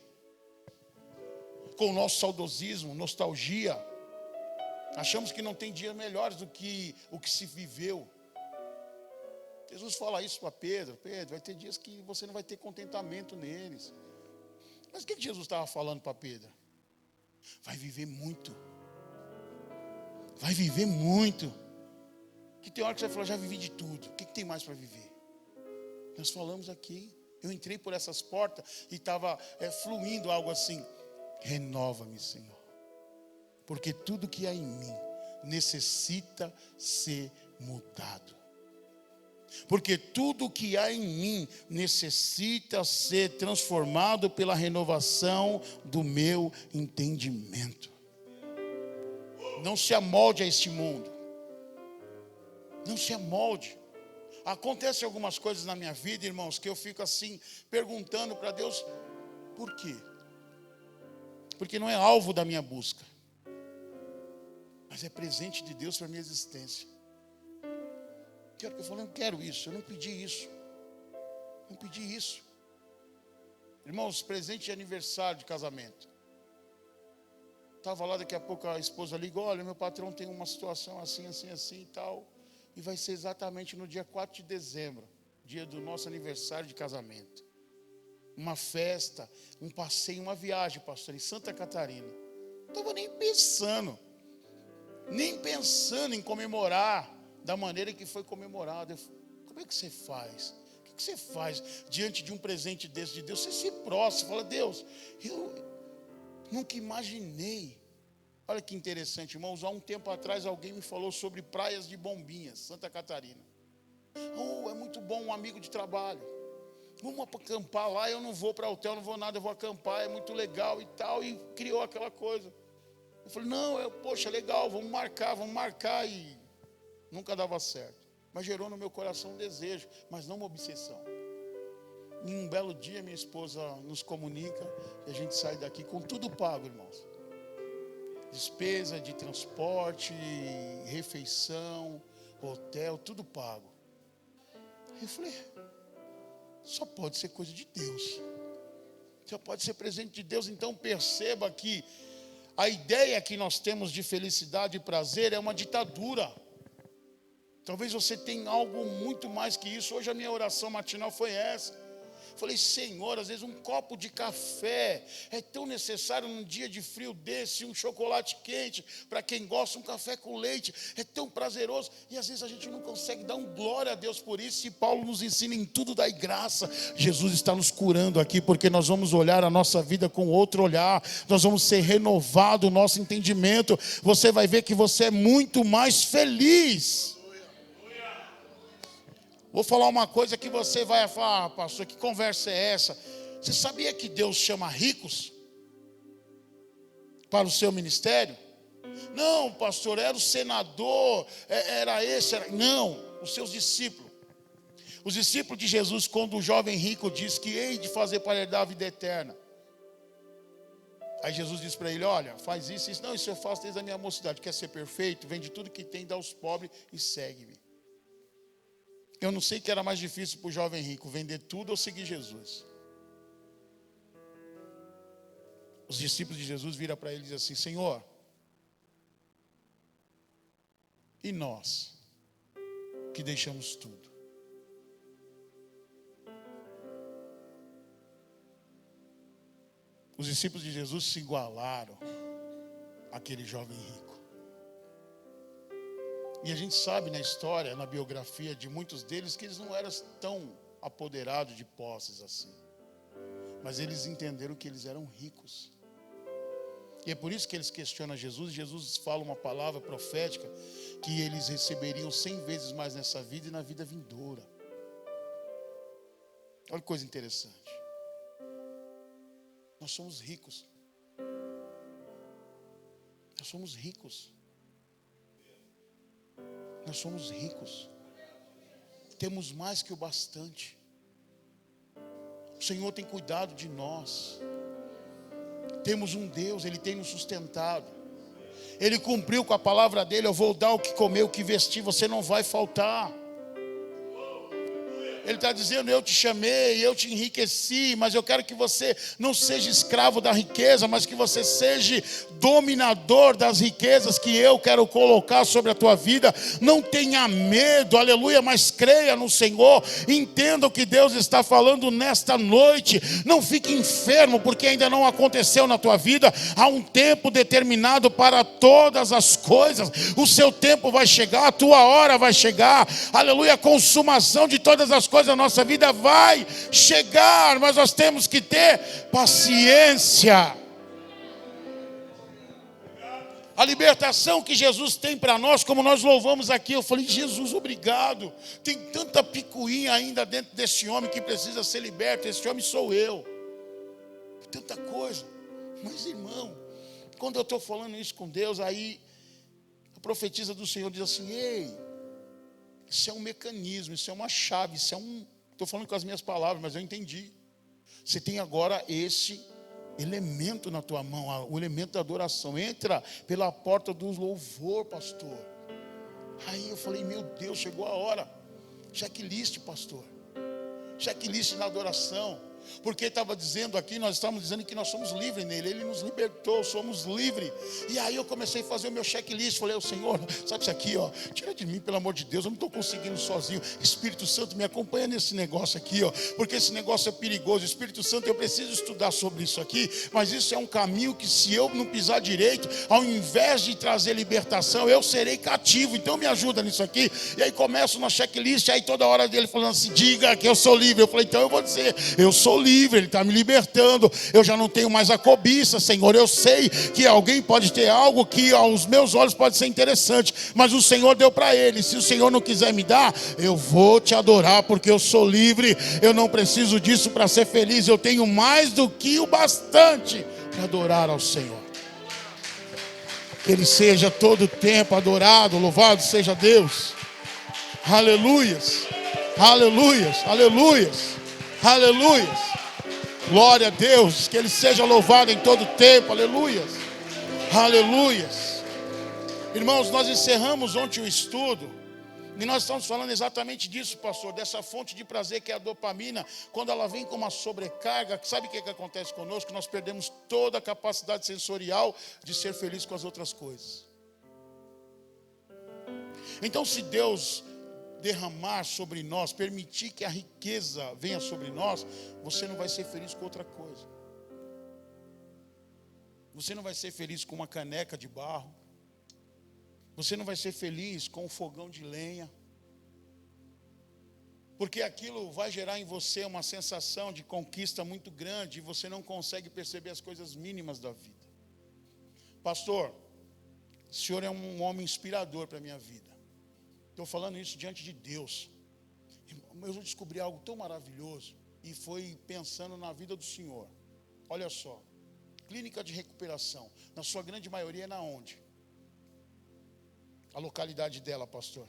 com o nosso saudosismo, nostalgia. Achamos que não tem dias melhores do que o que se viveu. Jesus fala isso para Pedro: Pedro, vai ter dias que você não vai ter contentamento neles. Mas o que Jesus estava falando para Pedro? Vai viver muito. Vai viver muito. Que tem hora que você vai falar: já vivi de tudo, o que tem mais para viver? Nós falamos aqui, eu entrei por essas portas e estava fluindo algo assim: renova-me, Senhor, porque tudo que há em mim necessita ser mudado. Porque tudo que há em mim necessita ser transformado pela renovação do meu entendimento. Não se amolde a este mundo. Não se amolde. Acontecem algumas coisas na minha vida, irmãos, que eu fico assim, perguntando para Deus: por quê? Porque não é alvo da minha busca, mas é presente de Deus para a minha existência. Que hora que eu falei: eu não quero isso, eu não pedi isso. Não pedi isso. Irmãos, presente de aniversário de casamento. Estava lá, daqui a pouco a esposa ligou: olha, meu patrão tem uma situação assim, assim, assim e tal. E vai ser exatamente no dia 4 de dezembro, dia do nosso aniversário de casamento. Uma festa, um passeio, uma viagem, pastor, em Santa Catarina. Não estava nem pensando em comemorar da maneira que foi comemorado. Como é que você faz? O que você faz diante de um presente desse de Deus? Você se prostra, você fala: Deus, eu nunca imaginei. Olha que interessante, irmãos. Há um tempo atrás alguém me falou sobre praias de Bombinhas, Santa Catarina. É muito bom, um amigo de trabalho. Vamos acampar lá. Eu não vou para hotel, não vou nada, eu vou acampar, é muito legal e tal. E criou aquela coisa. Eu falei: não, poxa, legal, vamos marcar. E nunca dava certo. Mas gerou no meu coração um desejo, mas não uma obsessão. Em um belo dia, minha esposa nos comunica que a gente sai daqui com tudo pago, irmãos. Despesa de transporte, refeição, hotel, tudo pago. Eu falei: só pode ser coisa de Deus. Só pode ser presente de Deus. Então perceba que a ideia que nós temos de felicidade e prazer é uma ditadura. Talvez você tenha algo muito mais que isso. Hoje a minha oração matinal foi essa. Falei: Senhor, às vezes um copo de café é tão necessário num dia de frio desse, um chocolate quente, para quem gosta, um café com leite, é tão prazeroso, e às vezes a gente não consegue dar um glória a Deus por isso. E Paulo nos ensina: em tudo dai graça. Jesus está nos curando aqui, porque nós vamos olhar a nossa vida com outro olhar, nós vamos ser renovado o nosso entendimento. Você vai ver que você é muito mais feliz. Vou falar uma coisa que você vai falar: pastor, que conversa é essa? Você sabia que Deus chama ricos para o seu ministério? Não, pastor, era o senador, era esse, não, os seus discípulos. Os discípulos de Jesus, quando o jovem rico diz que hei de fazer para herdar a vida eterna. Aí Jesus diz para ele: olha, faz isso, isso. Não, isso eu faço desde a minha mocidade. Quer ser perfeito? Vende tudo que tem, dá aos pobres e segue-me. Eu não sei que era mais difícil para o jovem rico, vender tudo ou seguir Jesus. Os discípulos de Jesus viram para ele e dizem assim: Senhor, E nós, que deixamos tudo. Os discípulos de Jesus se igualaram àquele jovem rico. E a gente sabe na história, na biografia de muitos deles, que eles não eram tão apoderados de posses assim. Mas eles entenderam que eles eram ricos. E é por isso que eles questionam Jesus. Jesus fala uma palavra profética que eles receberiam 100 vezes mais nessa vida e na vida vindoura. Olha que coisa interessante. Nós somos ricos. Nós somos ricos. Nós somos ricos. Temos mais que o bastante. O Senhor tem cuidado de nós. Temos um Deus, Ele tem nos sustentado. Ele cumpriu com a palavra dele: eu vou dar o que comer, o que vestir, você não vai faltar. Ele está dizendo: eu te chamei, eu te enriqueci, mas eu quero que você não seja escravo da riqueza, mas que você seja dominador das riquezas que eu quero colocar sobre a tua vida. Não tenha medo, aleluia, mas creia no Senhor. Entenda o que Deus está falando nesta noite. Não fique enfermo porque ainda não aconteceu na tua vida. Há um tempo determinado para todas as coisas. O seu tempo vai chegar, a tua hora vai chegar, aleluia. A consumação de todas as coisas da nossa vida vai chegar, mas nós temos que ter paciência. A libertação que Jesus tem para nós, como nós louvamos aqui, eu falei: Jesus, obrigado. Tem tanta picuinha ainda dentro desse homem que precisa ser liberto. Esse homem sou eu. Tanta coisa. Mas, irmão, quando eu estou falando isso com Deus, aí a profetisa do Senhor diz assim: ei, isso é um mecanismo, isso é uma chave, isso é um... Estou falando com as minhas palavras, mas eu entendi. Você tem agora esse elemento na tua mão, o elemento da adoração. Entra pela porta do louvor, pastor. Aí eu falei: meu Deus, chegou a hora. Checklist, pastor. Checklist na adoração. Porque estava dizendo aqui, nós estamos dizendo que nós somos livres nele. Ele nos libertou, somos livres. E aí eu comecei a fazer o meu checklist. Falei: Senhor, sabe isso aqui, ó, tira de mim, pelo amor de Deus, eu não estou conseguindo sozinho. Espírito Santo, me acompanha nesse negócio aqui, ó, porque esse negócio é perigoso. Espírito Santo, eu preciso estudar sobre isso aqui. Mas isso é um caminho que, se eu não pisar direito, ao invés de trazer libertação, eu serei cativo. Então me ajuda nisso aqui. E aí começo na checklist. Aí toda hora dele falando assim: diga que eu sou livre. Eu falei: então eu vou dizer, eu sou livre, Ele está me libertando. Eu já não tenho mais a cobiça, Senhor. Eu sei que alguém pode ter algo que aos meus olhos pode ser interessante, mas o Senhor deu para ele. Se o Senhor não quiser me dar, eu vou te adorar, porque eu sou livre. Eu não preciso disso para ser feliz. Eu tenho mais do que o bastante para adorar ao Senhor. Que Ele seja todo o tempo adorado. Louvado seja Deus. Aleluias, aleluias, aleluias, aleluias. Glória a Deus, que Ele seja louvado em todo tempo, aleluias, aleluias. Irmãos, nós encerramos ontem o estudo, e nós estamos falando exatamente disso, pastor, dessa fonte de prazer que é a dopamina. Quando ela vem com uma sobrecarga, sabe o que acontece conosco? Nós perdemos toda a capacidade sensorial de ser feliz com as outras coisas. Então, se Deus derramar sobre nós, permitir que a riqueza venha sobre nós, você não vai ser feliz com outra coisa. Você não vai ser feliz com uma caneca de barro. Você não vai ser feliz com um fogão de lenha. Porque aquilo vai gerar em você uma sensação de conquista muito grande e você não consegue perceber as coisas mínimas da vida. Pastor, o senhor é um homem inspirador para a minha vida. Estou falando isso diante de Deus. Eu descobri algo tão maravilhoso e foi pensando na vida do Senhor. Olha só, clínica de recuperação, na sua grande maioria é na onde? A localidade dela, pastor?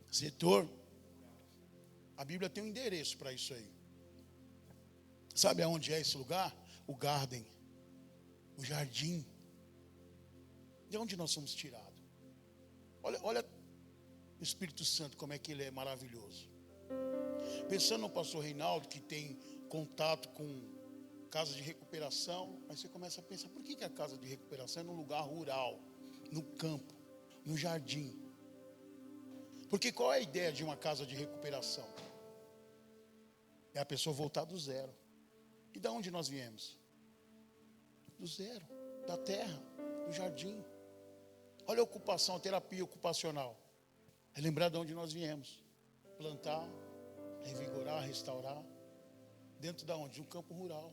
Setor. A Bíblia tem um endereço para isso aí. Sabe aonde é esse lugar? O Garden, o jardim. De onde nós somos tirados? Olha o Espírito Santo, como é que ele é maravilhoso. Pensando no pastor Reinaldo, que tem contato com casa de recuperação. Aí você começa a pensar, por que a casa de recuperação é num lugar rural, no campo, no jardim? Porque qual é a ideia de uma casa de recuperação? É a pessoa voltar do zero. E da onde nós viemos? Do zero, da terra, do jardim. Olha a ocupação, a terapia ocupacional. É lembrar de onde nós viemos. Plantar, revigorar, restaurar. Dentro da onde? De um campo rural.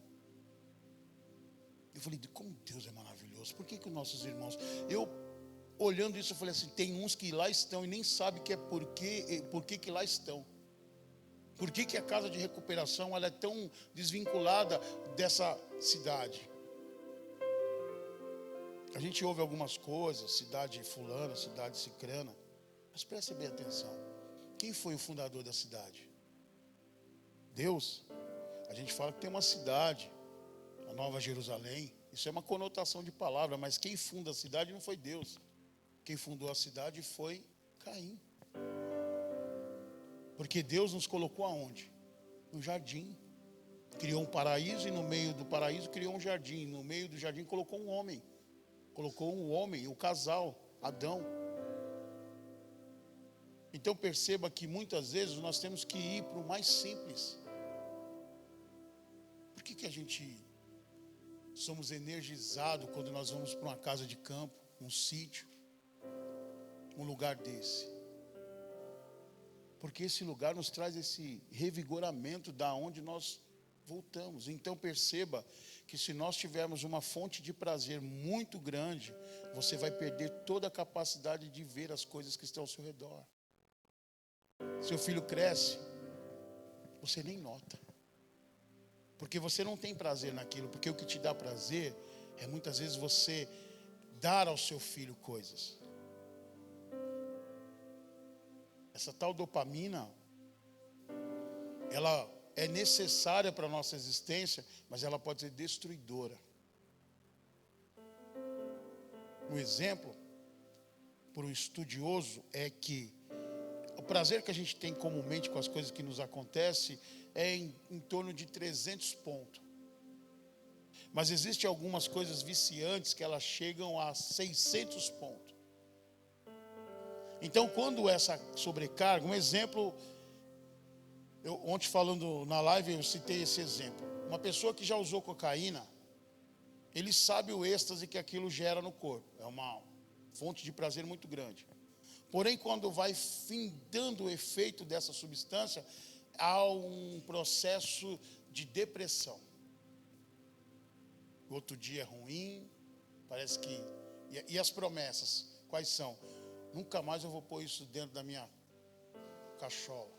Eu falei, como Deus é maravilhoso. Por que os nossos irmãos... Eu, olhando isso, eu falei assim, tem uns que lá estão e nem sabem que é por que lá estão. Por que a casa de recuperação ela é tão desvinculada dessa cidade? A gente ouve algumas coisas, cidade fulana, cidade cicrana, mas preste bem atenção. Quem foi o fundador da cidade? Deus. A gente fala que tem uma cidade, a Nova Jerusalém. Isso é uma conotação de palavra, mas quem funda a cidade não foi Deus. Quem fundou a cidade foi Caim. Porque Deus nos colocou aonde? No jardim. Criou um paraíso e no meio do paraíso criou um jardim. No meio do jardim colocou um homem. Colocou um homem, o casal, Adão. Então perceba que muitas vezes nós temos que ir para o mais simples. Por que a gente somos energizados quando nós vamos para uma casa de campo, um sítio, um lugar desse? Porque esse lugar nos traz esse revigoramento da onde nós voltamos. Então perceba que se nós tivermos uma fonte de prazer muito grande, você vai perder toda a capacidade de ver as coisas que estão ao seu redor. Seu filho cresce, você nem nota. Porque você não tem prazer naquilo. Porque o que te dá prazer é muitas vezes você dar ao seu filho coisas. Essa tal dopamina, ela é necessária para a nossa existência, mas ela pode ser destruidora. Um exemplo, por um estudioso, é que o prazer que a gente tem comumente com as coisas que nos acontecem é em torno de 300 pontos. Mas existem algumas coisas viciantes que elas chegam a 600 pontos. Então, quando essa sobrecarga, um exemplo, ontem falando na live eu citei esse exemplo. Uma pessoa que já usou cocaína, ele sabe o êxtase que aquilo gera no corpo. É uma fonte de prazer muito grande. Porém, quando vai findando o efeito dessa substância, há um processo de depressão. O outro dia é ruim, parece que... E as promessas, quais são? Nunca mais eu vou pôr isso dentro da minha cachola.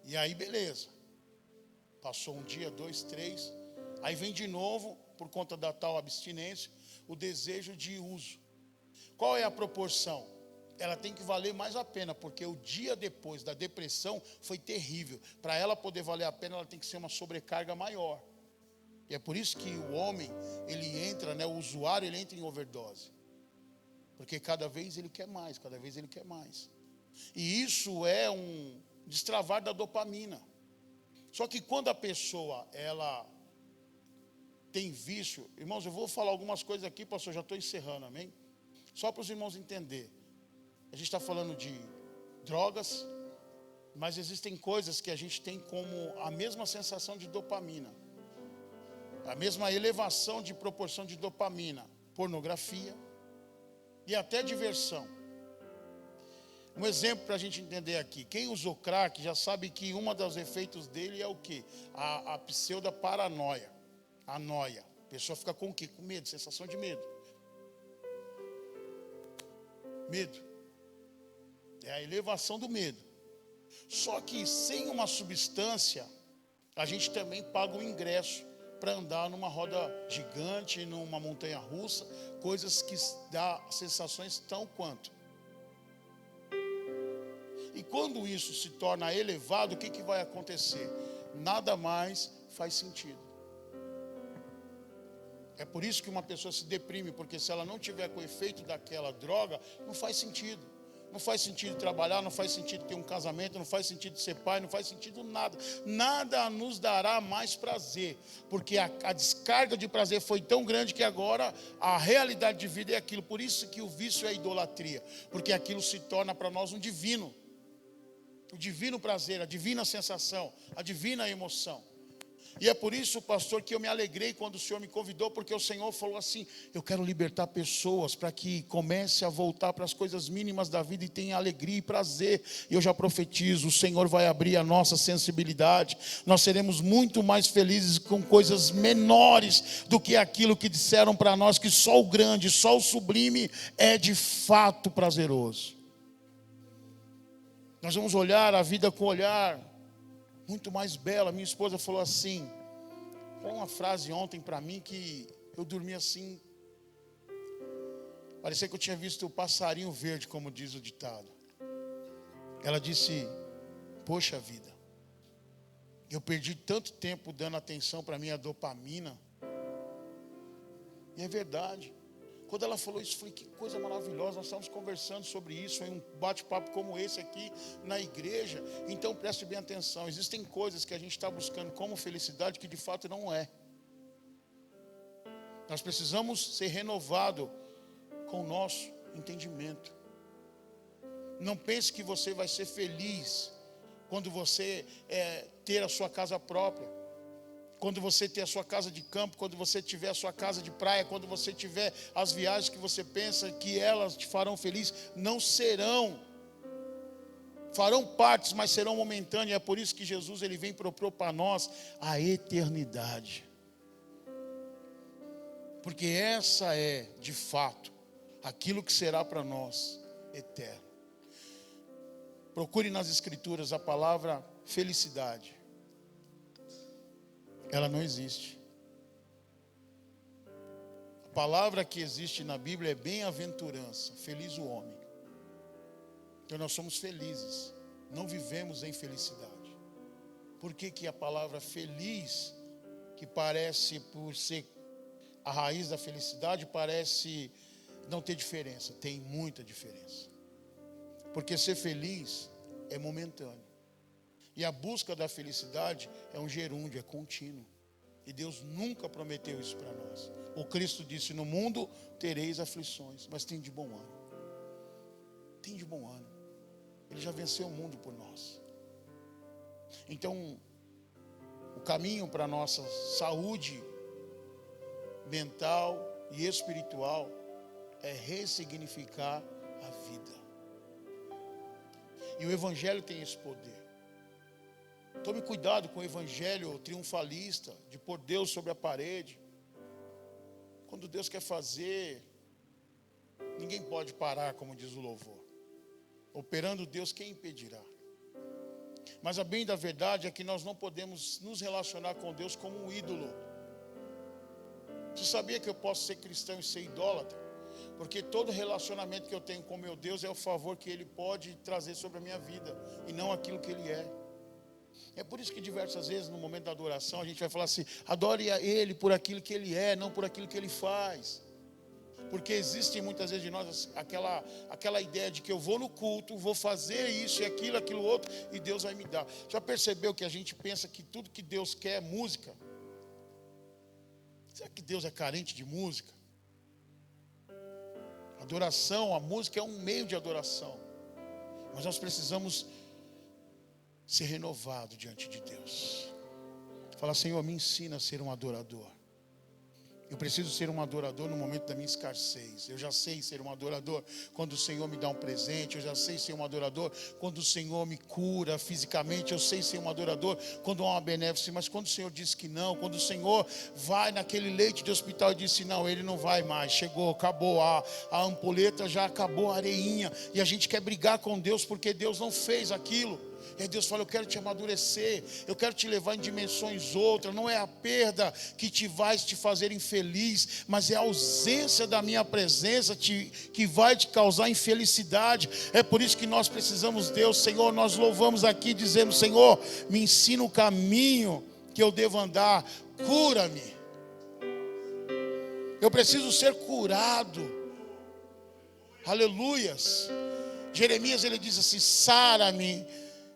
E aí, beleza. Passou um dia, 2, 3. Aí vem de novo, por conta da tal abstinência, o desejo de uso. Qual é a proporção? Ela tem que valer mais a pena, porque o dia depois da depressão foi terrível. Para ela poder valer a pena, ela tem que ser uma sobrecarga maior. E é por isso que o homem, ele entra, o usuário, ele entra em overdose. Porque cada vez ele quer mais, cada vez ele quer mais. E isso é um destravar da dopamina. Só que quando a pessoa, ela tem vício... Irmãos, eu vou falar algumas coisas aqui, pastor, já estou encerrando, amém? Só para os irmãos entenderem. A gente está falando de drogas, mas existem coisas que a gente tem como a mesma sensação de dopamina. A mesma elevação de proporção de dopamina. Pornografia e até diversão. Um exemplo para a gente entender aqui. Quem usou crack já sabe que um dos efeitos dele é o quê? A pseudo-paranoia. A noia. A pessoa fica com o quê? Com medo, sensação de medo. Medo. É a elevação do medo. Só que sem uma substância, a gente também paga um ingresso para andar numa roda gigante, numa montanha russa, coisas que dá sensações tão quanto. E quando isso se torna elevado, o que vai acontecer? Nada mais faz sentido. É por isso que uma pessoa se deprime, porque se ela não tiver com o efeito daquela droga, não faz sentido. Não faz sentido trabalhar, não faz sentido ter um casamento, não faz sentido ser pai, não faz sentido nada. Nada nos dará mais prazer, porque a descarga de prazer foi tão grande que agora a realidade de vida é aquilo. Por isso que o vício é a idolatria, porque aquilo se torna para nós um divino. O divino prazer, a divina sensação, a divina emoção. E é por isso, pastor, que eu me alegrei quando o Senhor me convidou, porque o Senhor falou assim: eu quero libertar pessoas para que comece a voltar para as coisas mínimas da vida e tenha alegria e prazer. E eu já profetizo, o Senhor vai abrir a nossa sensibilidade. Nós seremos muito mais felizes com coisas menores do que aquilo que disseram para nós, que só o grande, só o sublime é de fato prazeroso. Nós vamos olhar a vida com um olhar muito mais bela. Minha esposa falou assim, falou uma frase ontem para mim que eu dormi assim, parecia que eu tinha visto o passarinho verde, como diz o ditado. Ela disse: poxa vida, eu perdi tanto tempo dando atenção para minha dopamina. E é verdade. Quando ela falou isso, eu falei: que coisa maravilhosa, nós estamos conversando sobre isso em um bate-papo como esse aqui na igreja. Então preste bem atenção, existem coisas que a gente está buscando como felicidade que de fato não é. Nós precisamos ser renovados com o nosso entendimento. Não pense que você vai ser feliz quando você ter a sua casa própria, quando você ter a sua casa de campo, quando você tiver a sua casa de praia, quando você tiver as viagens que você pensa que elas te farão feliz. Não serão, farão partes, mas serão momentâneas. É por isso que Jesus ele vem propor para nós a eternidade, porque essa é de fato aquilo que será para nós eterno. Procure nas escrituras a palavra felicidade. Ela não existe. A palavra que existe na Bíblia é bem-aventurança, feliz o homem. Então nós somos felizes, não vivemos em felicidade. Por que a palavra feliz, que parece por ser a raiz da felicidade, parece não ter diferença? Tem muita diferença. Porque ser feliz é momentâneo. E a busca da felicidade é um gerúndio, é contínuo. E Deus nunca prometeu isso para nós. O Cristo disse: no mundo tereis aflições, mas tem de bom ânimo. Tem de bom ânimo. Ele já venceu o mundo por nós. Então, o caminho para a nossa saúde mental e espiritual é ressignificar a vida. E o Evangelho tem esse poder. Tome cuidado com o evangelho triunfalista, de pôr Deus sobre a parede. Quando Deus quer fazer, ninguém pode parar, como diz o louvor. Operando Deus, quem impedirá? Mas a bem da verdade é que nós não podemos nos relacionar com Deus como um ídolo. Você sabia que eu posso ser cristão e ser idólatra? Porque todo relacionamento que eu tenho com meu Deus é o favor que Ele pode trazer sobre a minha vida, e não aquilo que Ele é. É por isso que diversas vezes no momento da adoração a gente vai falar assim: adore a Ele por aquilo que Ele é, não por aquilo que Ele faz. Porque existe muitas vezes de nós aquela ideia de que eu vou no culto, vou fazer isso e aquilo outro, e Deus vai me dar. Já percebeu que a gente pensa que tudo que Deus quer é música? Será que Deus é carente de música? Adoração, a música é um meio de adoração, mas nós precisamos ser renovado diante de Deus. Fala: Senhor, me ensina a ser um adorador. Eu preciso ser um adorador no momento da minha escassez. Eu já sei ser um adorador quando o Senhor me dá um presente. Eu já sei ser um adorador quando o Senhor me cura fisicamente. Eu sei ser um adorador quando há uma benéfica. Mas quando o Senhor diz que não, quando o Senhor vai naquele leite de hospital e disse: não, Ele não vai mais, chegou, acabou, a ampulheta já acabou, a areinha. E a gente quer brigar com Deus porque Deus não fez aquilo. E aí Deus fala: eu quero te amadurecer, eu quero te levar em dimensões outras. Não é a perda que vai te fazer infeliz, mas é a ausência da minha presença que vai te causar infelicidade. É por isso que nós precisamos de Deus. Senhor, nós louvamos aqui dizendo: Senhor, me ensina o caminho que eu devo andar, cura-me. Eu preciso ser curado. Aleluias. Jeremias, ele diz assim: sara-me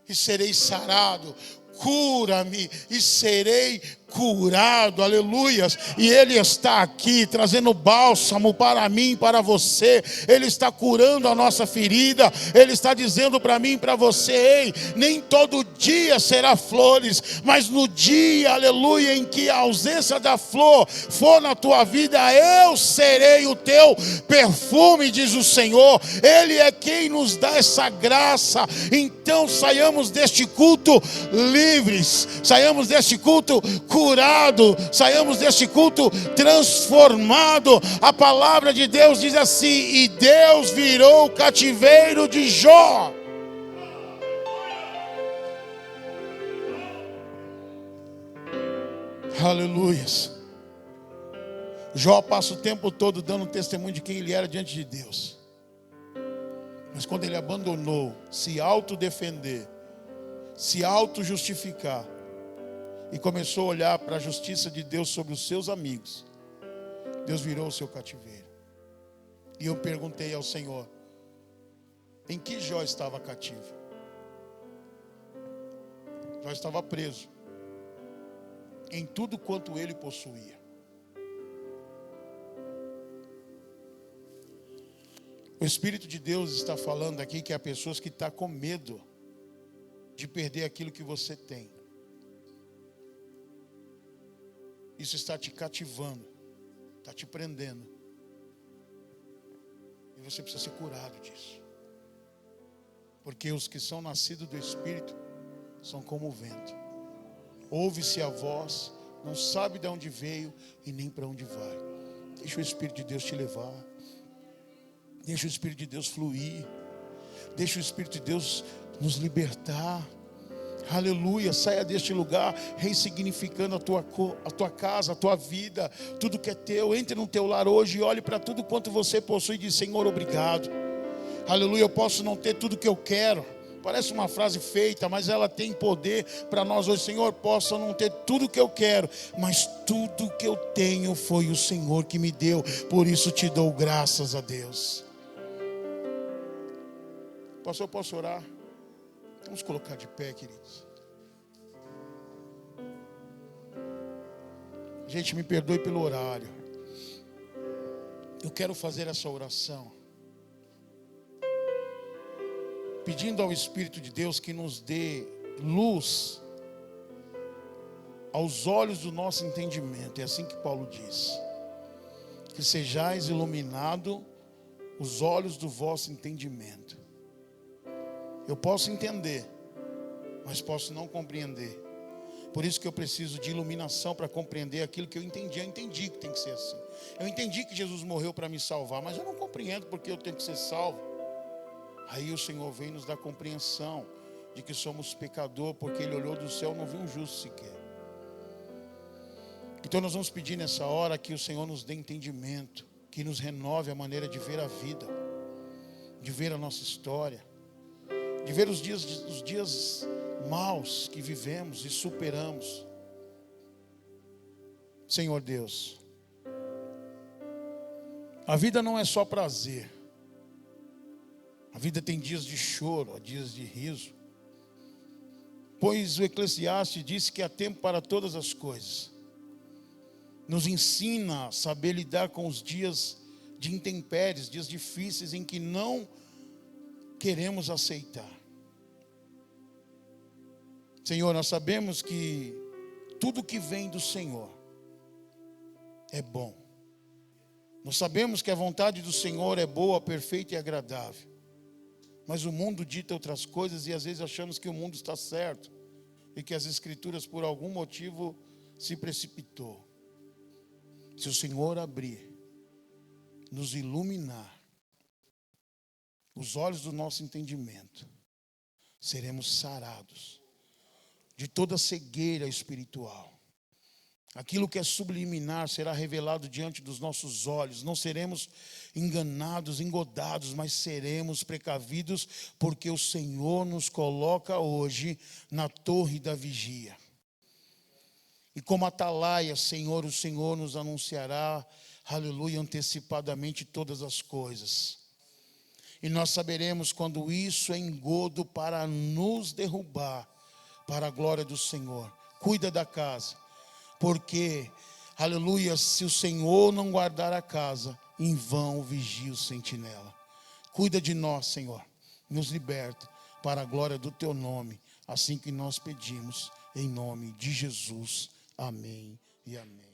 e serei sarado, cura-me e serei curado, aleluias. E Ele está aqui trazendo bálsamo para mim, para você. Ele está curando a nossa ferida. Ele está dizendo para mim, para você: ei, nem todo dia será flores, mas no dia, aleluia, em que a ausência da flor for na tua vida, eu serei o teu perfume, diz o Senhor. Ele é quem nos dá essa graça. Então saiamos deste culto livres, saiamos deste culto curado, saiamos deste culto transformado. A palavra de Deus diz assim: e Deus virou o cativeiro de Jó. Aleluias. Jó passa o tempo todo dando testemunho de quem ele era diante de Deus. Mas quando ele abandonou se autodefender, se auto-justificar, e começou a olhar para a justiça de Deus sobre os seus amigos, Deus virou o seu cativeiro. E eu perguntei ao Senhor: em que Jó estava cativo? Jó estava preso em tudo quanto ele possuía. O Espírito de Deus está falando aqui que há pessoas que estão com medo de perder aquilo que você tem. Isso está te cativando, está te prendendo. E você precisa ser curado disso. Porque os que são nascidos do Espírito são como o vento. Ouve-se a voz, não sabe de onde veio e nem para onde vai. Deixa o Espírito de Deus te levar. Deixa o Espírito de Deus fluir. Deixa o Espírito de Deus nos libertar. Aleluia, saia deste lugar ressignificando a tua casa, a tua vida, tudo que é teu. Entre no teu lar hoje e olhe para tudo quanto você possui e diz: Senhor, obrigado. Aleluia, eu posso não ter tudo que eu quero. Parece uma frase feita, mas ela tem poder para nós hoje. Senhor, posso não ter tudo que eu quero, mas tudo que eu tenho foi o Senhor que me deu. Por isso te dou graças a Deus. Pastor, eu posso orar? Vamos colocar de pé, queridos. Gente, me perdoe pelo horário. Eu quero fazer essa oração pedindo ao Espírito de Deus que nos dê luz aos olhos do nosso entendimento. É assim que Paulo diz: que sejais iluminado os olhos do vosso entendimento. Eu posso entender, mas posso não compreender. Por isso que eu preciso de iluminação para compreender aquilo que eu entendi. Eu entendi que tem que ser assim. Eu entendi que Jesus morreu para me salvar, mas eu não compreendo porque eu tenho que ser salvo. Aí o Senhor vem nos dar compreensão de que somos pecador, porque Ele olhou do céu e não viu um justo sequer. Então nós vamos pedir nessa hora que o Senhor nos dê entendimento, que nos renove a maneira de ver a vida, de ver a nossa história, de ver os dias maus que vivemos e superamos. Senhor Deus, a vida não é só prazer. A vida tem dias de choro, dias de riso. Pois o Eclesiastes disse que há tempo para todas as coisas. Nos ensina a saber lidar com os dias de intempéries, dias difíceis em que não queremos aceitar. Senhor, nós sabemos que tudo que vem do Senhor é bom. Nós sabemos que a vontade do Senhor é boa, perfeita e agradável. Mas o mundo dita outras coisas e às vezes achamos que o mundo está certo e que as Escrituras por algum motivo se precipitou. Se o Senhor abrir, nos iluminar os olhos do nosso entendimento, seremos sarados de toda cegueira espiritual. Aquilo que é subliminar será revelado diante dos nossos olhos. Não seremos enganados, engodados, mas seremos precavidos, porque o Senhor nos coloca hoje na torre da vigia. E como atalaia, Senhor, o Senhor nos anunciará, aleluia, antecipadamente todas as coisas. E nós saberemos quando isso é engodo para nos derrubar, para a glória do Senhor. Cuida da casa, porque, aleluia, se o Senhor não guardar a casa, em vão vigia o sentinela. Cuida de nós, Senhor, nos liberta para a glória do teu nome, assim que nós pedimos, em nome de Jesus. Amém e amém.